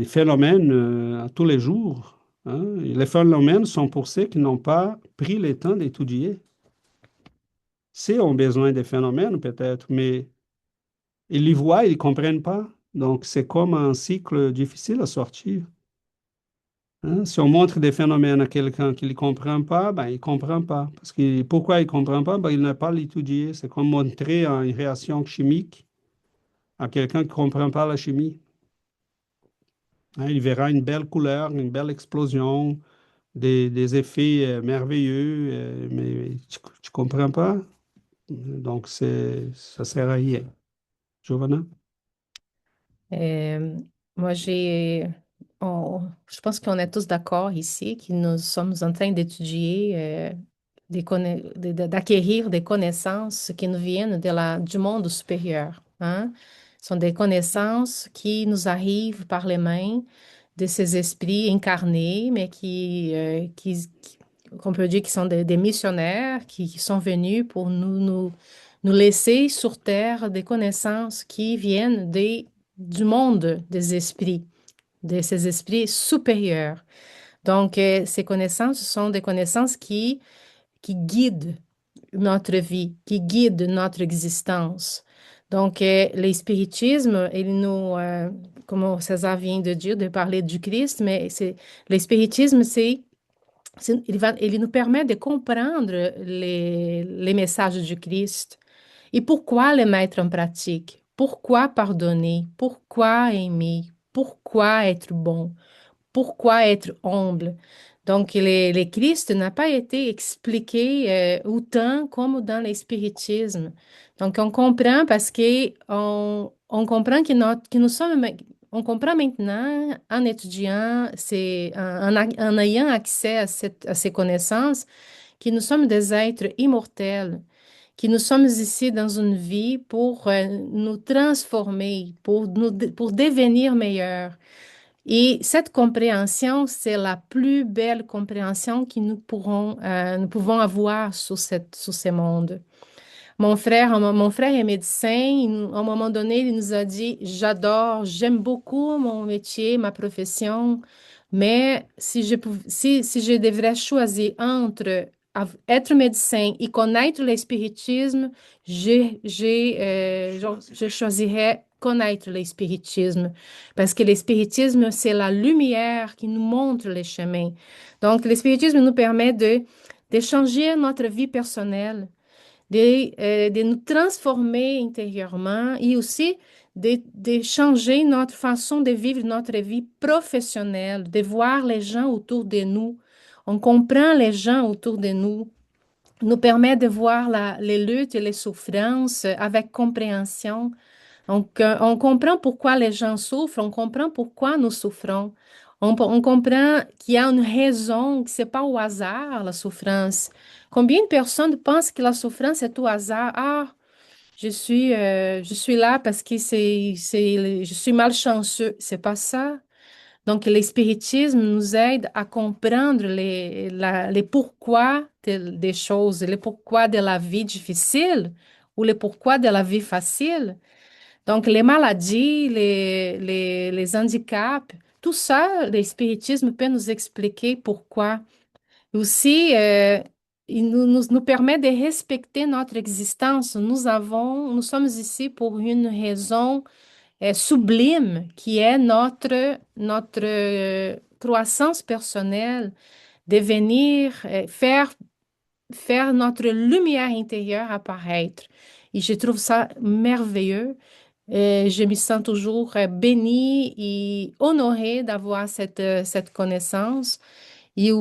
phénomènes à tous les jours, hein. Les phénomènes sont pour ceux qui n'ont pas pris le temps d'étudier. Ceux ont besoin des phénomènes peut-être, mais ils les voient, ils ne comprennent pas. Donc, c'est comme un cycle difficile à sortir, hein. Si on montre des phénomènes à quelqu'un qui ne les comprend pas, ben, il ne comprend pas. Parce que pourquoi il ne comprend pas? Ben, il n'a pas l'étudié. C'est comme montrer une réaction chimique à quelqu'un qui ne comprend pas la chimie, hein. Il verra une belle couleur, une belle explosion, des effets merveilleux, mais tu ne comprends pas. Donc, ça ne sert à rien. Giovanna? Euh, moi, je pense qu'on est tous d'accord ici que nous sommes en train d'étudier, d'acquérir des connaissances qui nous viennent du monde supérieur, hein. Ce sont des connaissances qui nous arrivent par les mains de ces esprits incarnés, mais qu'on peut dire qui sont des missionnaires qui sont venus pour nous laisser sur Terre des connaissances qui viennent du monde des esprits, de ces esprits supérieurs. Donc, ces connaissances sont des connaissances qui guident notre vie, qui guident notre existence. Donc, le spiritisme, comme César vient de dire, de parler du Christ, mais le spiritisme, il nous permet de comprendre les messages du Christ et pourquoi les mettre en pratique, pourquoi pardonner, pourquoi aimer, pourquoi être bon, pourquoi être humble. Donc, le Christ n'a pas été expliqué autant comme dans le spiritisme. Donc, on comprend parce que on comprend que nous sommes, on comprend maintenant en étudiant, en ayant accès à ces connaissances, que nous sommes des êtres immortels, que nous sommes ici dans une vie pour nous transformer, pour devenir meilleurs. Et cette compréhension, c'est la plus belle compréhension que nous pouvons avoir sur ce monde. Mon frère est médecin. À un moment donné, il nous a dit, j'aime beaucoup mon métier, ma profession, mais si je devrais choisir entre être médecin et connaître le spiritisme, je choisirais connaître le spiritisme, parce que le spiritisme, c'est la lumière qui nous montre les chemins. Donc, le spiritisme nous permet de changer notre vie personnelle, de nous transformer intérieurement et aussi de changer notre façon de vivre notre vie professionnelle, de voir les gens autour de nous. On comprend les gens autour de nous permet de voir les luttes et les souffrances avec compréhension. Donc, on comprend pourquoi les gens souffrent, on comprend pourquoi nous souffrons. On comprend qu'il y a une raison, que ce n'est pas au hasard la souffrance. Combien de personnes pensent que la souffrance est au hasard? Ah, je suis là parce que je suis malchanceux. C'est pas ça. Donc, le spiritisme nous aide à comprendre les pourquoi des choses, les pourquoi de la vie difficile ou les pourquoi de la vie facile. Donc, les maladies, les handicaps, tout ça, le spiritisme peut nous expliquer pourquoi. Aussi, il nous permet de respecter notre existence. Nous sommes ici pour une raison sublime qui est notre croissance personnelle, devenir, faire notre lumière intérieure apparaître. Et je trouve ça merveilleux. Je me sens toujours bénie et honorée d'avoir cette connaissance. Et,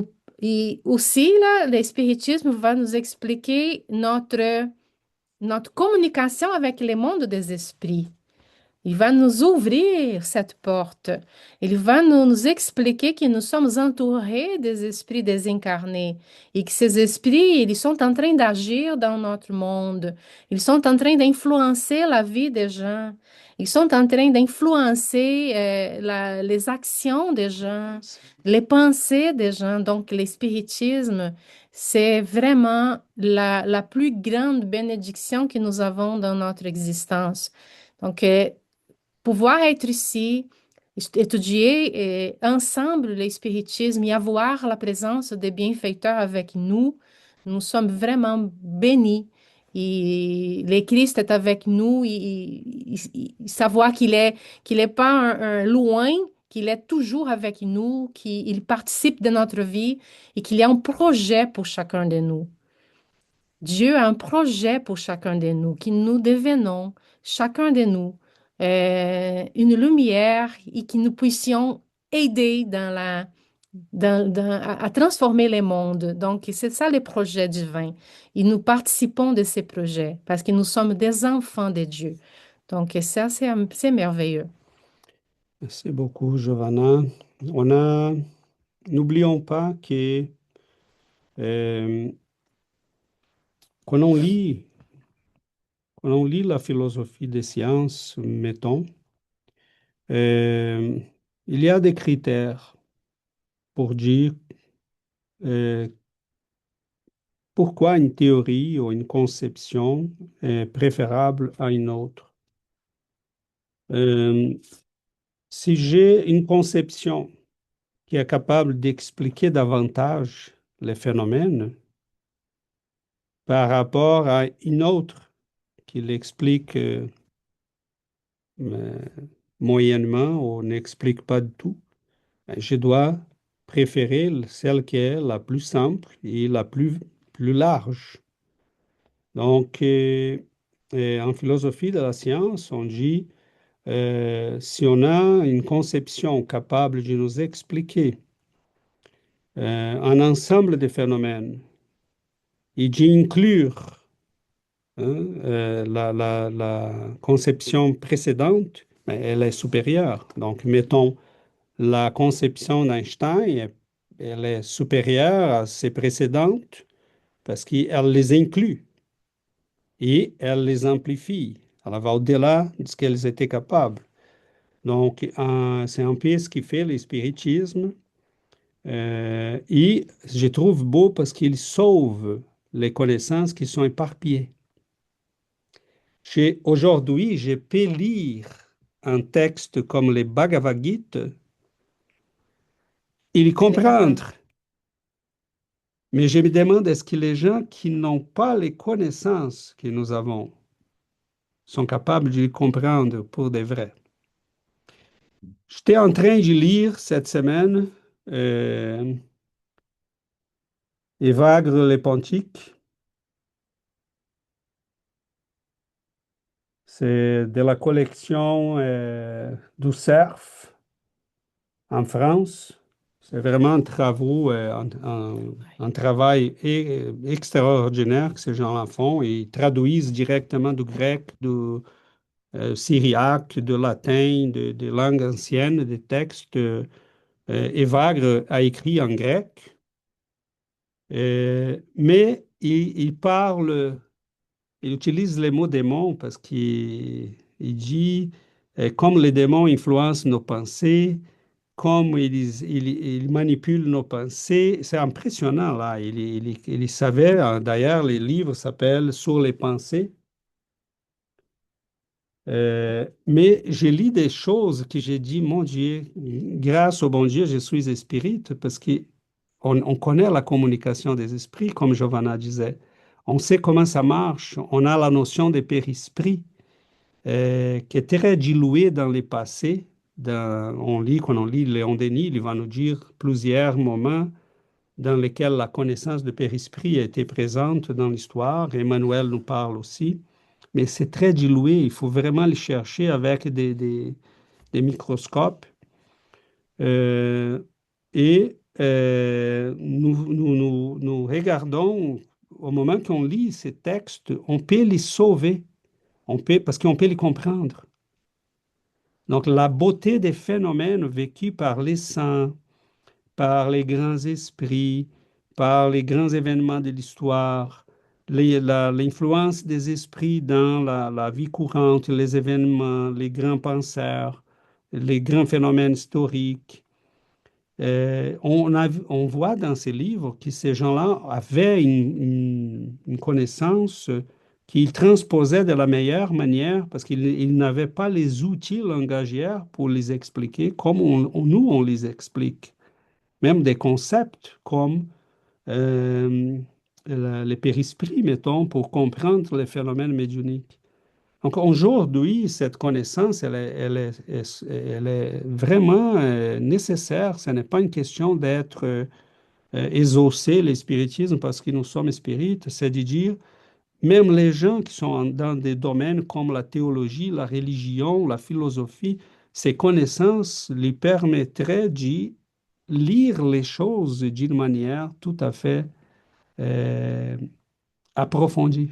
et aussi, là, le spiritisme va nous expliquer notre communication avec le monde des esprits. Il va nous ouvrir cette porte. Il va nous expliquer que nous sommes entourés des esprits désincarnés et que ces esprits, ils sont en train d'agir dans notre monde. Ils sont en train d'influencer la vie des gens. Ils sont en train d'influencer les actions des gens, les pensées des gens. Donc, le spiritisme, c'est vraiment la plus grande bénédiction que nous avons dans notre existence. Donc, pouvoir être ici, étudier ensemble le spiritisme et avoir la présence des bienfaiteurs avec nous, nous sommes vraiment bénis. Et le Christ est avec nous, savoir qu'il est pas un loin, qu'il est toujours avec nous, qu'il participe de notre vie et qu'il y a un projet pour chacun de nous. Dieu a un projet pour chacun de nous, que nous devenons, chacun de nous, une lumière et que nous puissions aider à transformer le monde. Donc, c'est ça le projet divin. Et nous participons de ces projets parce que nous sommes des enfants de Dieu. Donc, ça, c'est merveilleux. Merci beaucoup, Giovanna. N'oublions pas que euh, quand on lit, quand on lit la philosophie des sciences, mettons, euh, il y a des critères pour dire euh, pourquoi une théorie ou une conception est préférable à une autre. Euh, si j'ai une conception qui est capable d'expliquer davantage les phénomènes par rapport à une autre qui l'explique euh, moyennement ou n'explique pas du tout, je dois préférer celle qui est la plus simple et la plus large. Donc, en philosophie de la science, on dit, si on a une conception capable de nous expliquer un ensemble de phénomènes et d'y inclure la conception précédente, ben, elle est supérieure. Donc, mettons, la conception d'Einstein, elle est supérieure à ses précédentes parce qu'elle les inclut et elle les amplifie. Elle va au-delà de ce qu'elles étaient capables. Donc, c'est un peu ce qui fait le spiritisme. Et je trouve beau parce qu'il sauve les connaissances qui sont éparpillées. Aujourd'hui, je peux lire un texte comme les Bhagavad Gita et le comprendre. Mais je me demande, est-ce que les gens qui n'ont pas les connaissances que nous avons sont capables de le comprendre pour de vrai? J'étais en train de lire cette semaine Évagre les Pontiques. C'est de la collection du CERF en France. C'est vraiment un travail extraordinaire que ces gens-là font. Ils traduisent directement du grec, du syriaque, du latin, de langues anciennes, des textes. Évagre a écrit en grec, mais il utilise les mots démons parce qu'il dit comme les démons influencent nos pensées, comme ils manipulent nos pensées. C'est impressionnant, là. Il savait, d'ailleurs, les livres s'appellent Sur les pensées. Mais j'ai lu des choses que j'ai dit, mon Dieu, grâce au bon Dieu, je suis spirit, parce qu'on connaît la communication des esprits, comme Giovanna disait. On sait comment ça marche. On a la notion des périsprit qui est très diluée dans les passés. Quand on lit Léon Denis, il va nous dire plusieurs moments dans lesquels la connaissance de périsprit a été présente dans l'histoire. Emmanuel nous parle aussi. Mais c'est très dilué. Il faut vraiment le chercher avec des microscopes. Nous regardons, au moment qu'on lit ces textes, on peut les sauver, parce qu'on peut les comprendre. Donc, la beauté des phénomènes vécus par les saints, par les grands esprits, par les grands événements de l'histoire, l'influence des esprits dans la vie courante, les événements, les grands penseurs, les grands phénomènes historiques. On voit dans ces livres que ces gens-là avaient une connaissance qu'ils transposaient de la meilleure manière parce qu'ils n'avaient pas les outils langagières pour les expliquer comme nous, on les explique. Même des concepts comme euh, les périsprits, mettons, pour comprendre les phénomènes médiumniques. Donc aujourd'hui, cette connaissance, elle est vraiment nécessaire. Ce n'est pas une question d'être exaucé, le spiritisme, parce que nous sommes spirites, c'est de dire, même les gens qui sont dans des domaines comme la théologie, la religion, la philosophie, ces connaissances lui permettraient de lire les choses d'une manière tout à fait euh, approfondie.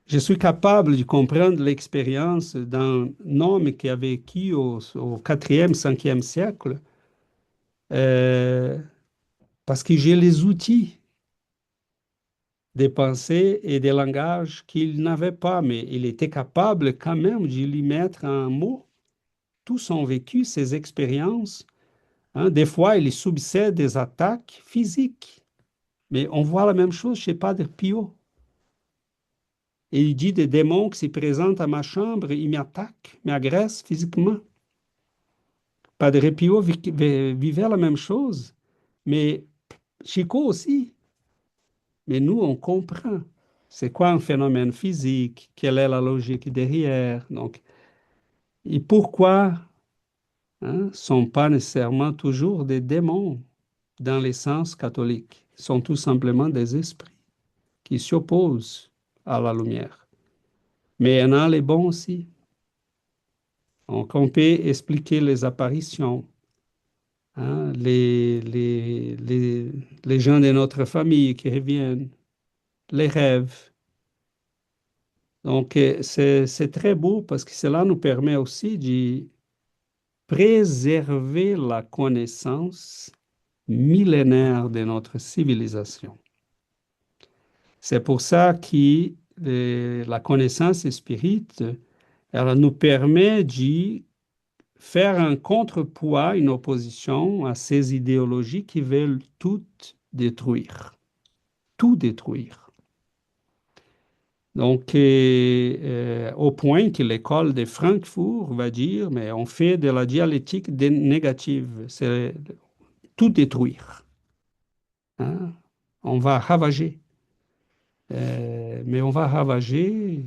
Je suis capable de comprendre l'expérience d'un homme qui a vécu au 4e, 5e siècle, euh, parce que j'ai les outils des pensées et des langages qu'il n'avait pas, mais il était capable quand même de lui mettre en mots tout son vécu, ses expériences. Hein. Des fois, il subissait des attaques physiques, mais on voit la même chose chez Padre Pio. Et il dit des démons qui se présentent à ma chambre, ils m'attaquent, m'agressent physiquement. Padre Pio vivait la même chose, mais Chico aussi. Mais nous, on comprend. C'est quoi un phénomène physique? Quelle est la logique derrière? Donc, et pourquoi sont pas nécessairement toujours des démons dans les sens catholiques? Sont tout simplement des esprits qui s'opposent à la lumière. Mais il y en a les bons aussi. Donc, on peut expliquer les apparitions, hein, les gens de notre famille qui reviennent, les rêves. Donc, c'est très beau parce que cela nous permet aussi de préserver la connaissance millénaire de notre civilisation. C'est pour ça que la connaissance spirite, elle nous permet de faire un contrepoids, une opposition à ces idéologies qui veulent tout détruire. Tout détruire. Donc, au point que l'école de Francfort va dire, mais on fait de la dialectique négative, c'est tout détruire. Hein? On va ravager. Mais on va ravager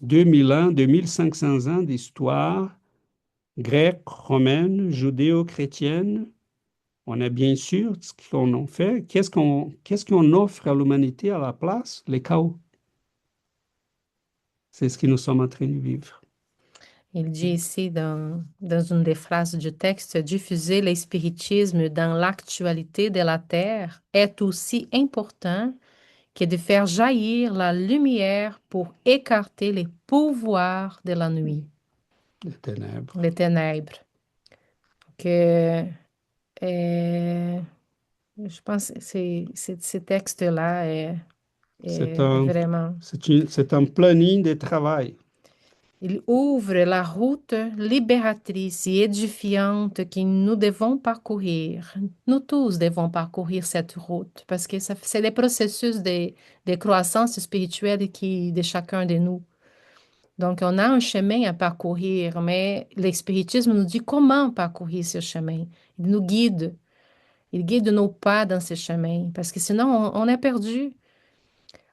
2000 ans, 2500 ans d'histoire grecque, romaine, judéo-chrétienne. On est bien sûr ce qu'on en fait. Qu'est-ce qu'on offre à l'humanité à la place? Les chaos. C'est ce que nous sommes en train de vivre. Il dit ici dans une des phrases du texte, diffuser l'espiritisme dans l'actualité de la Terre est aussi important que de faire jaillir la lumière pour écarter les pouvoirs de la nuit, Les ténèbres. les ténèbres. Que, je pense que ce texte-là C'est est vraiment... c'est un planning de travail. Il ouvre la route libératrice et édifiante que nous devons parcourir. Nous tous devons parcourir cette route parce que c'est le processus de croissance spirituelle de chacun de nous. Donc, on a un chemin à parcourir, mais l'espiritisme nous dit comment parcourir ce chemin. Il nous guide. Il guide nos pas dans ce chemin parce que sinon, on est perdu.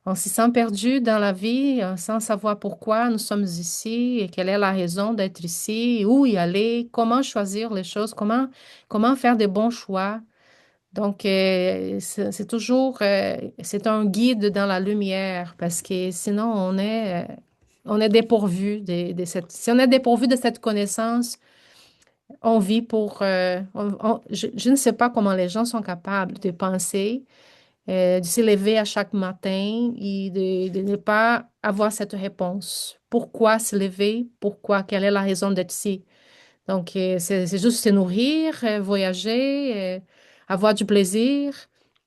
On s'y sent perdu dans la vie sans savoir pourquoi nous sommes ici et quelle est la raison d'être ici, où y aller, comment choisir les choses, comment faire de bons choix. Donc, c'est toujours, c'est un guide dans la lumière parce que sinon, on est dépourvu de cette, si on est dépourvu de cette connaissance, on vit pour, je ne sais pas comment les gens sont capables de penser de se lever à chaque matin et de ne pas avoir cette réponse. Pourquoi se lever? Pourquoi? Quelle est la raison d'être ici? Donc, c'est juste se nourrir, voyager, avoir du plaisir.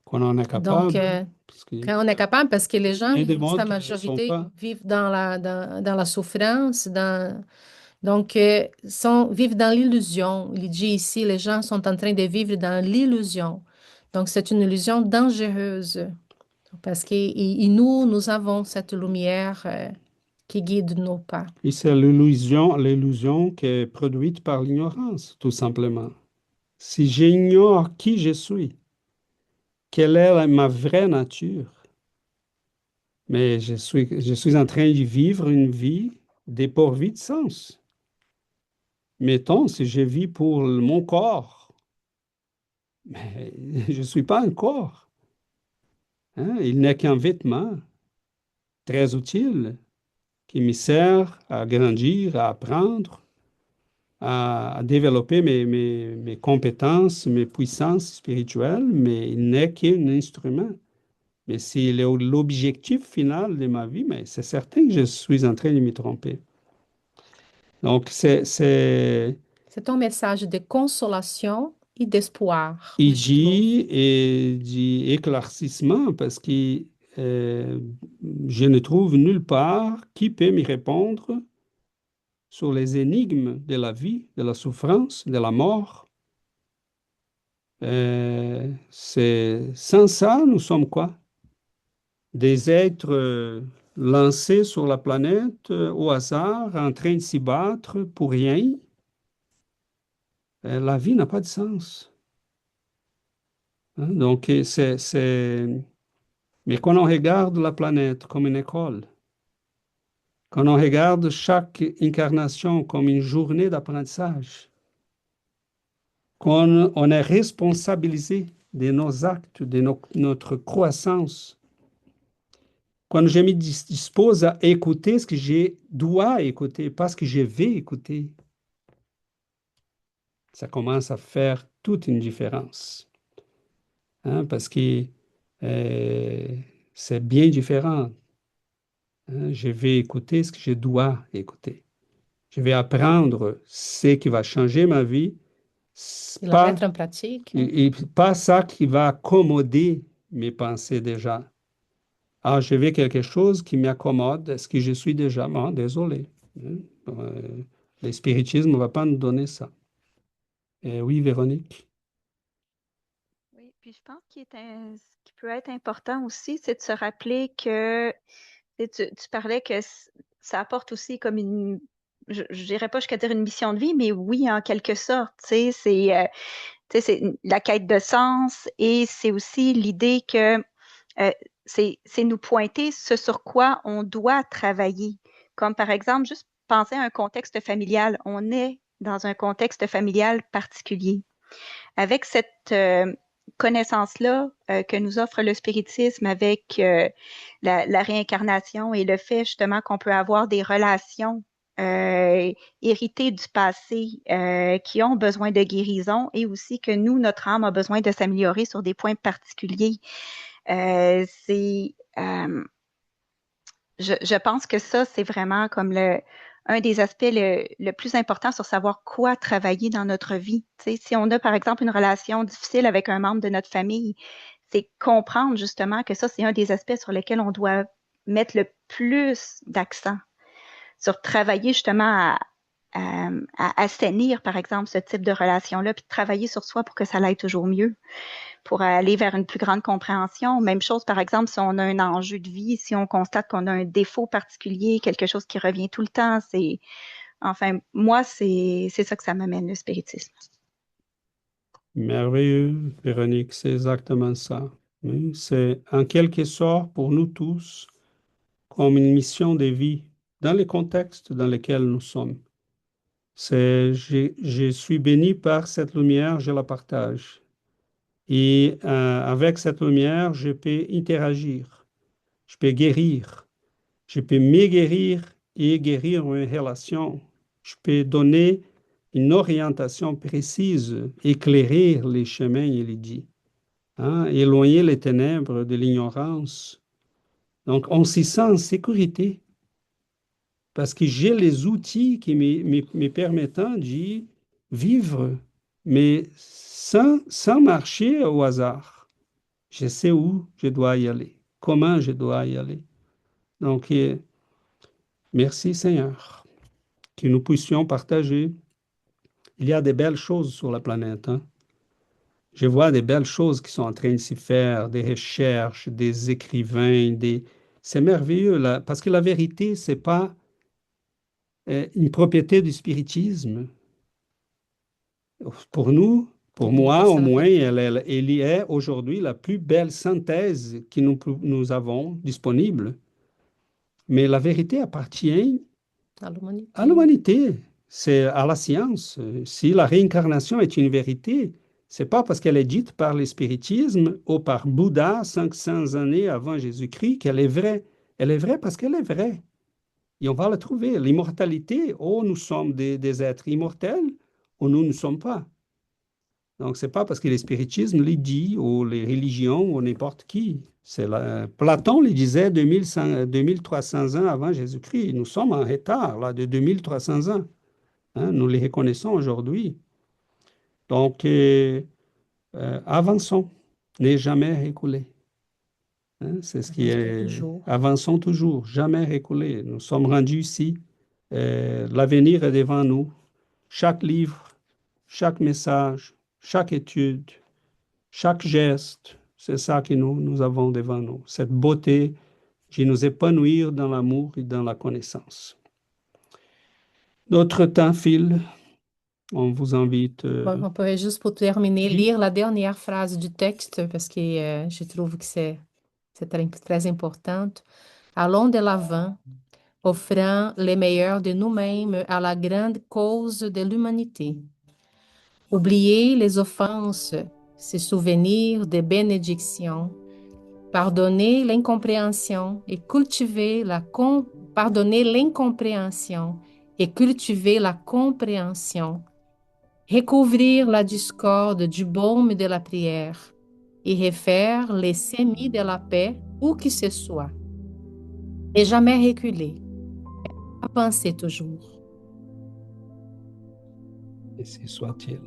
Qu'on en est Donc, capable, parce que quand on est capable, parce que les gens, bien des sa mondes ne sont majorité, pas. vivent dans la souffrance, donc, vivent dans l'illusion. Il dit ici, les gens sont en train de vivre dans l'illusion. Donc, c'est une illusion dangereuse parce que nous avons cette lumière qui guide nos pas. Et c'est l'illusion qui est produite par l'ignorance, tout simplement. Si j'ignore qui je suis, quelle est ma vraie nature, mais je suis en train de vivre une vie dépourvue de sens. Mettons, si je vis pour mon corps, mais je ne suis pas un corps. Hein. Il n'est qu'un vêtement très utile qui me sert à grandir, à apprendre, à développer mes compétences, mes puissances spirituelles, mais il n'est qu'un instrument. Mais si l'objectif final de ma vie, mais c'est certain que je suis en train de me tromper. Donc, C'est un message de consolation et d'espoir il que je trouve. dit et dit éclaircissement parce que euh, je ne trouve nulle part qui peut me répondre sur les énigmes de la vie, de la souffrance, de la mort. Sans ça, nous sommes quoi? Des êtres lancés sur la planète au hasard, en train de s'y battre pour rien. La vie n'a pas de sens. Hein. Donc, mais quand on regarde la planète comme une école, quand on regarde chaque incarnation comme une journée d'apprentissage, quand on est responsabilisé de nos actes, de notre croissance, quand je me dispose à écouter ce que je dois écouter, pas ce que je vais écouter, ça commence à faire toute une différence. Hein, parce que euh, c'est bien différent. Hein. Je vais écouter ce que je dois écouter. Je vais apprendre ce qui va changer ma vie, Et la pas, mettre en pratique. et pas ça qui va accommoder mes pensées déjà. Ah, je veux quelque chose qui m'accommode. Est-ce que je suis déjà? Bon, désolé. Hein. Le spiritisme ne va pas nous donner ça. Oui, Véronique. Oui, puis je pense ce qui peut être important aussi, c'est de se rappeler que tu parlais que ça apporte aussi comme je dirais pas jusqu'à dire une mission de vie, mais oui, en quelque sorte, c'est la quête de sens et c'est aussi l'idée que euh, c'est nous pointer ce sur quoi on doit travailler. Comme par exemple, juste penser à un contexte familial. On est dans un contexte familial particulier. Avec cette connaissance-là que nous offre le spiritisme avec la réincarnation et le fait justement qu'on peut avoir des relations héritées du passé qui ont besoin de guérison et aussi que nous, notre âme a besoin de s'améliorer sur des points particuliers. Euh, c'est, euh, je pense que ça, c'est vraiment comme un des aspects le plus important sur savoir quoi travailler dans notre vie. Tu sais, si on a, par exemple, une relation difficile avec un membre de notre famille, c'est comprendre justement que ça, c'est un des aspects sur lesquels on doit mettre le plus d'accent, sur travailler justement à assainir, par exemple, ce type de relation-là, puis travailler sur soi pour que ça aille toujours mieux, pour aller vers une plus grande compréhension. Même chose, par exemple, si on a un enjeu de vie, si on constate qu'on a un défaut particulier, quelque chose qui revient tout le temps, enfin, moi, c'est ça que ça m'amène, le spiritisme. Merveilleux, Véronique, c'est exactement ça. Oui, c'est en quelque sorte pour nous tous comme une mission de vie dans les contextes dans lesquels nous sommes. Je suis béni par cette lumière, je la partage. Et avec cette lumière, je peux interagir, je peux guérir, je peux me guérir et guérir une relation. Je peux donner une orientation précise, éclairer les chemins, il dit. hein, éloigner les ténèbres de l'ignorance. Donc, on s'y sent en sécurité parce que j'ai les outils qui me permettent d'y vivre, mais sans marcher au hasard. Je sais où je dois y aller, comment je dois y aller. Donc, merci Seigneur, que nous puissions partager. Il y a des belles choses sur la planète, hein. Je vois des belles choses qui sont en train de s'y faire, des recherches, des écrivains, C'est merveilleux, là, parce que la vérité, c'est pas une propriété du spiritisme. Pour nous, pour Quelle moi au limitation à la moins, vérité. elle y est aujourd'hui la plus belle synthèse que nous avons disponible. Mais la vérité appartient À à l'humanité. l'humanité, c'est à la science. Si la réincarnation est une vérité, c'est pas parce qu'elle est dite par le spiritisme ou par Bouddha 500 années avant Jésus-Christ qu'elle est vraie. Elle est vraie parce qu'elle est vraie. Et on va la trouver. L'immortalité, oh, nous sommes des êtres immortels ou nous ne sommes pas. Donc, c'est pas parce que le spiritisme le dit ou les religions ou n'importe qui. Platon le disait 2300 ans avant Jésus-Christ. Nous sommes en retard là, de 2300 ans. Hein, nous les reconnaissons aujourd'hui. Donc, avançons, n'est jamais reculer. Hein, c'est ce qui Avançons est. toujours. Avançons toujours, jamais reculer. Nous sommes rendus ici. L'avenir est devant nous. Chaque livre, chaque message, chaque étude, chaque geste, c'est ça que nous avons devant nous. Cette beauté qui nous épanouir dans l'amour et dans la connaissance. Notre temps file. On vous invite. Bon, on pourrait juste pour terminer lire la dernière phrase du texte parce que je trouve que c'est très importante. Allons de l'avant, offrant le meilleur de nous-mêmes à la grande cause de l'humanité. Oublier les offenses, se souvenir des bénédictions, pardonner l'incompréhension et pardonner l'incompréhension et cultiver la compréhension. Recouvrir la discorde du baume de la prière et refaire les semis de la paix où que ce soit. Et jamais reculer. Avancer toujours. Ainsi soit-il.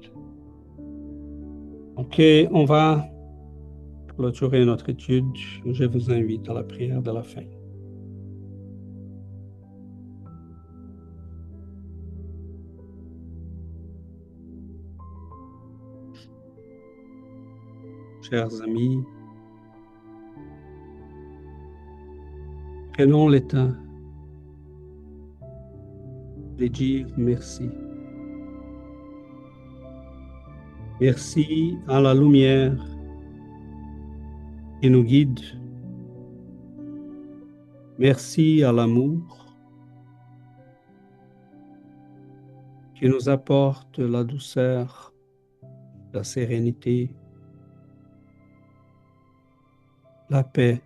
Ok, on va clôturer notre étude. Je vous invite à la prière de la fin. Chers amis, prenons le temps de dire merci. Merci à la lumière qui nous guide. Merci à l'amour qui nous apporte la douceur, la sérénité, la paix.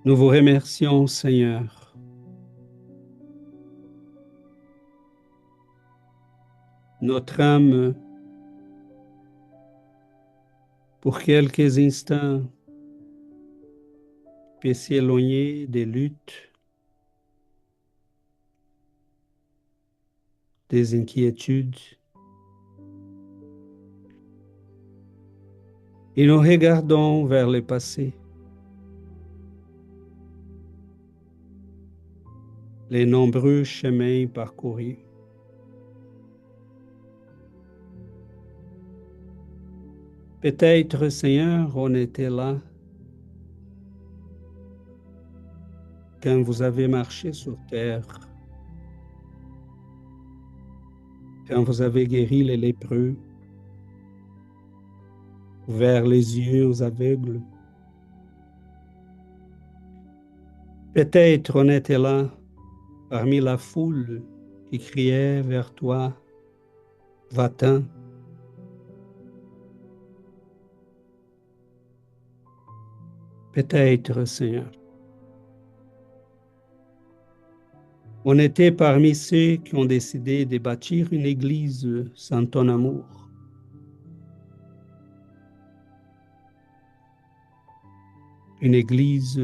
Nous vous remercions, Seigneur. Notre âme, pour quelques instants, peut s'éloigner des luttes, des inquiétudes. Et nous regardons vers le passé, les nombreux chemins parcourus. Peut-être, Seigneur, on était là quand vous avez marché sur terre, quand vous avez guéri les lépreux, ouvert les yeux aux aveugles. Peut-être on était là parmi la foule qui criait vers toi, va-t'en. Peut-être, Seigneur. On était parmi ceux qui ont décidé de bâtir une église sans ton amour. une Église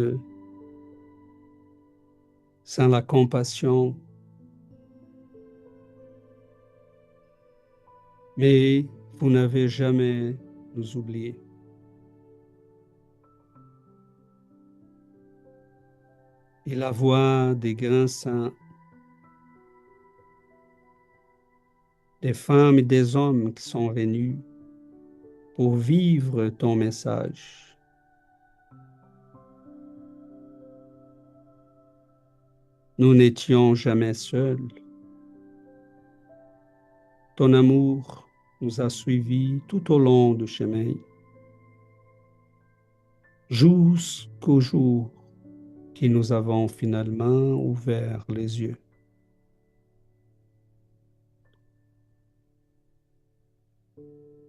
sans la compassion, mais vous n'avez jamais nous oublié. Et la voix des grands saints, des femmes et des hommes qui sont venus pour vivre ton message. Nous n'étions jamais seuls. Ton amour nous a suivis tout au long du chemin, jusqu'au jour qui nous avons finalement ouvert les yeux.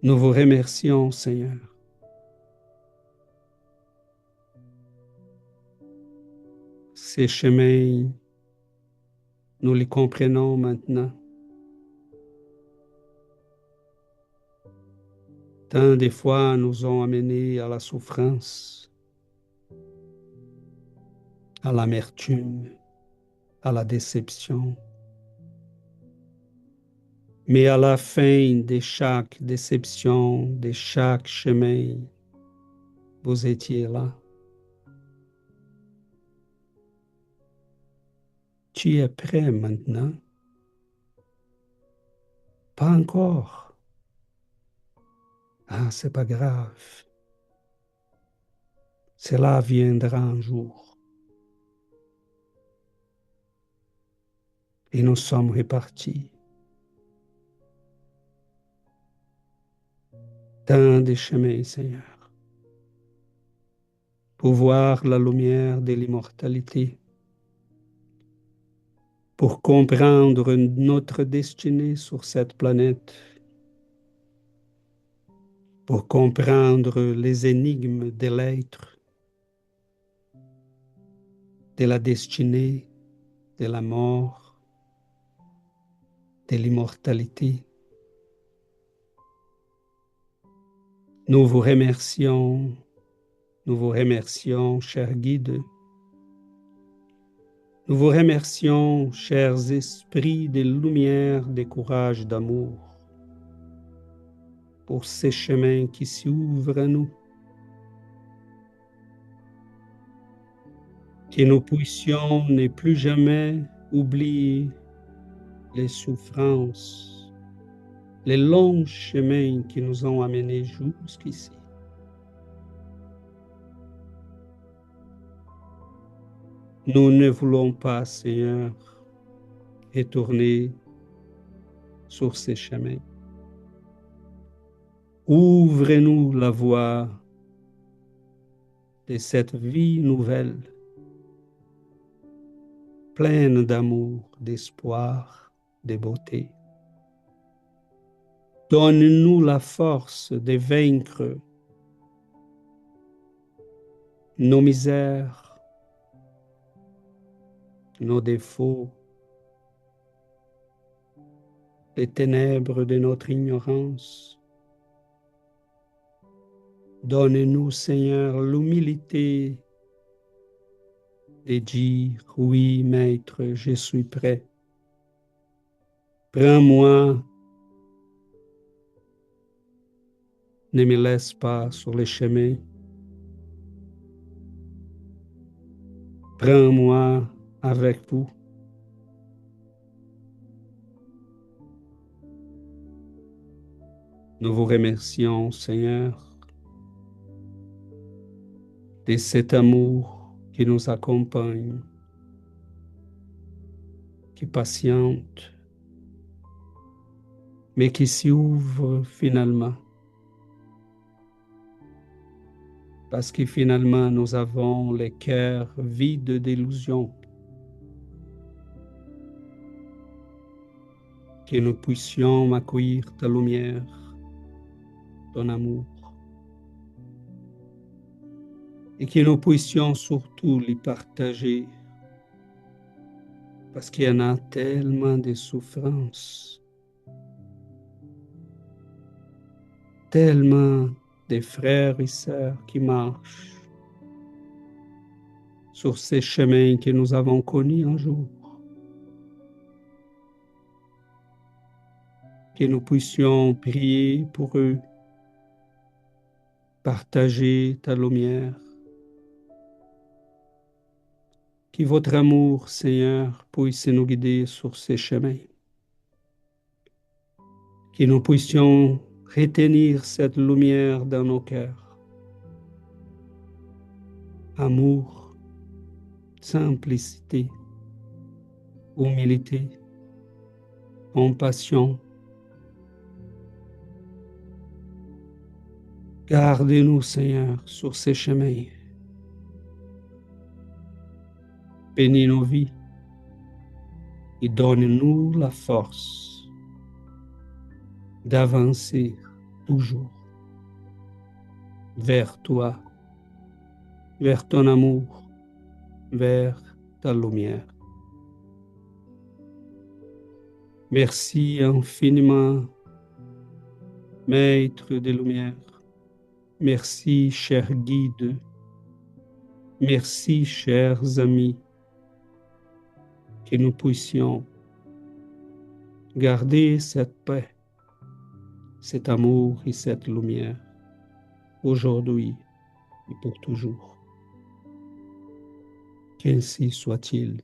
Nous vous remercions, Seigneur. Ces chemins, nous les comprenons maintenant. Tant des fois nous ont amenés à la souffrance, à l'amertume, à la déception. Mais à la fin de chaque déception, de chaque chemin, vous étiez là. Tu es prêt maintenant? Pas encore. Ah, c'est pas grave. Cela viendra un jour. Et nous sommes repartis. Tant de chemins, Seigneur, pour voir la lumière de l'immortalité, pour comprendre notre destinée sur cette planète, pour comprendre les énigmes de l'être, de la destinée, de la mort, de l'immortalité. Nous vous remercions, cher guide. Nous vous remercions, chers esprits de lumière, de courage, d'amour, pour ces chemins qui s'ouvrent à nous. Que nous puissions ne plus jamais oublier les souffrances, les longs chemins qui nous ont amenés jusqu'ici. Nous ne voulons pas, Seigneur, retourner sur ces chemins. Ouvre-nous la voie de cette vie nouvelle, pleine d'amour, d'espoir, de beauté. Donne-nous la force de vaincre nos misères, nos défauts, les ténèbres de notre ignorance. Donne-nous, Seigneur, l'humilité de dire, oui, Maître, je suis prêt. Prends-moi, ne me laisse pas sur le chemin. Prends-moi avec vous. Nous vous remercions, Seigneur, de cet amour qui nous accompagne, qui patiente, mais qui s'ouvre finalement. Parce que finalement, nous avons les cœurs vides d'illusions. Que nous puissions accueillir ta lumière, ton amour. Et que nous puissions surtout les partager. Parce qu'il y en a tellement de souffrances, tellement de frères et sœurs qui marchent sur ces chemins que nous avons connus un jour. Que nous puissions prier pour eux, partager ta lumière. Que votre amour, Seigneur, puisse nous guider sur ces chemins. Que nous puissions retenir cette lumière dans nos cœurs. Amour, simplicité, humilité, compassion. Gardez-nous, Seigneur, sur ces chemins. Bénis nos vies et donne-nous la force d'avancer toujours vers toi, vers ton amour, vers ta lumière. Merci infiniment, Maître des Lumières. Merci, cher guide. Merci, chers amis, que nous puissions garder cette paix, cet amour et cette lumière aujourd'hui et pour toujours. Qu'ainsi soit-il.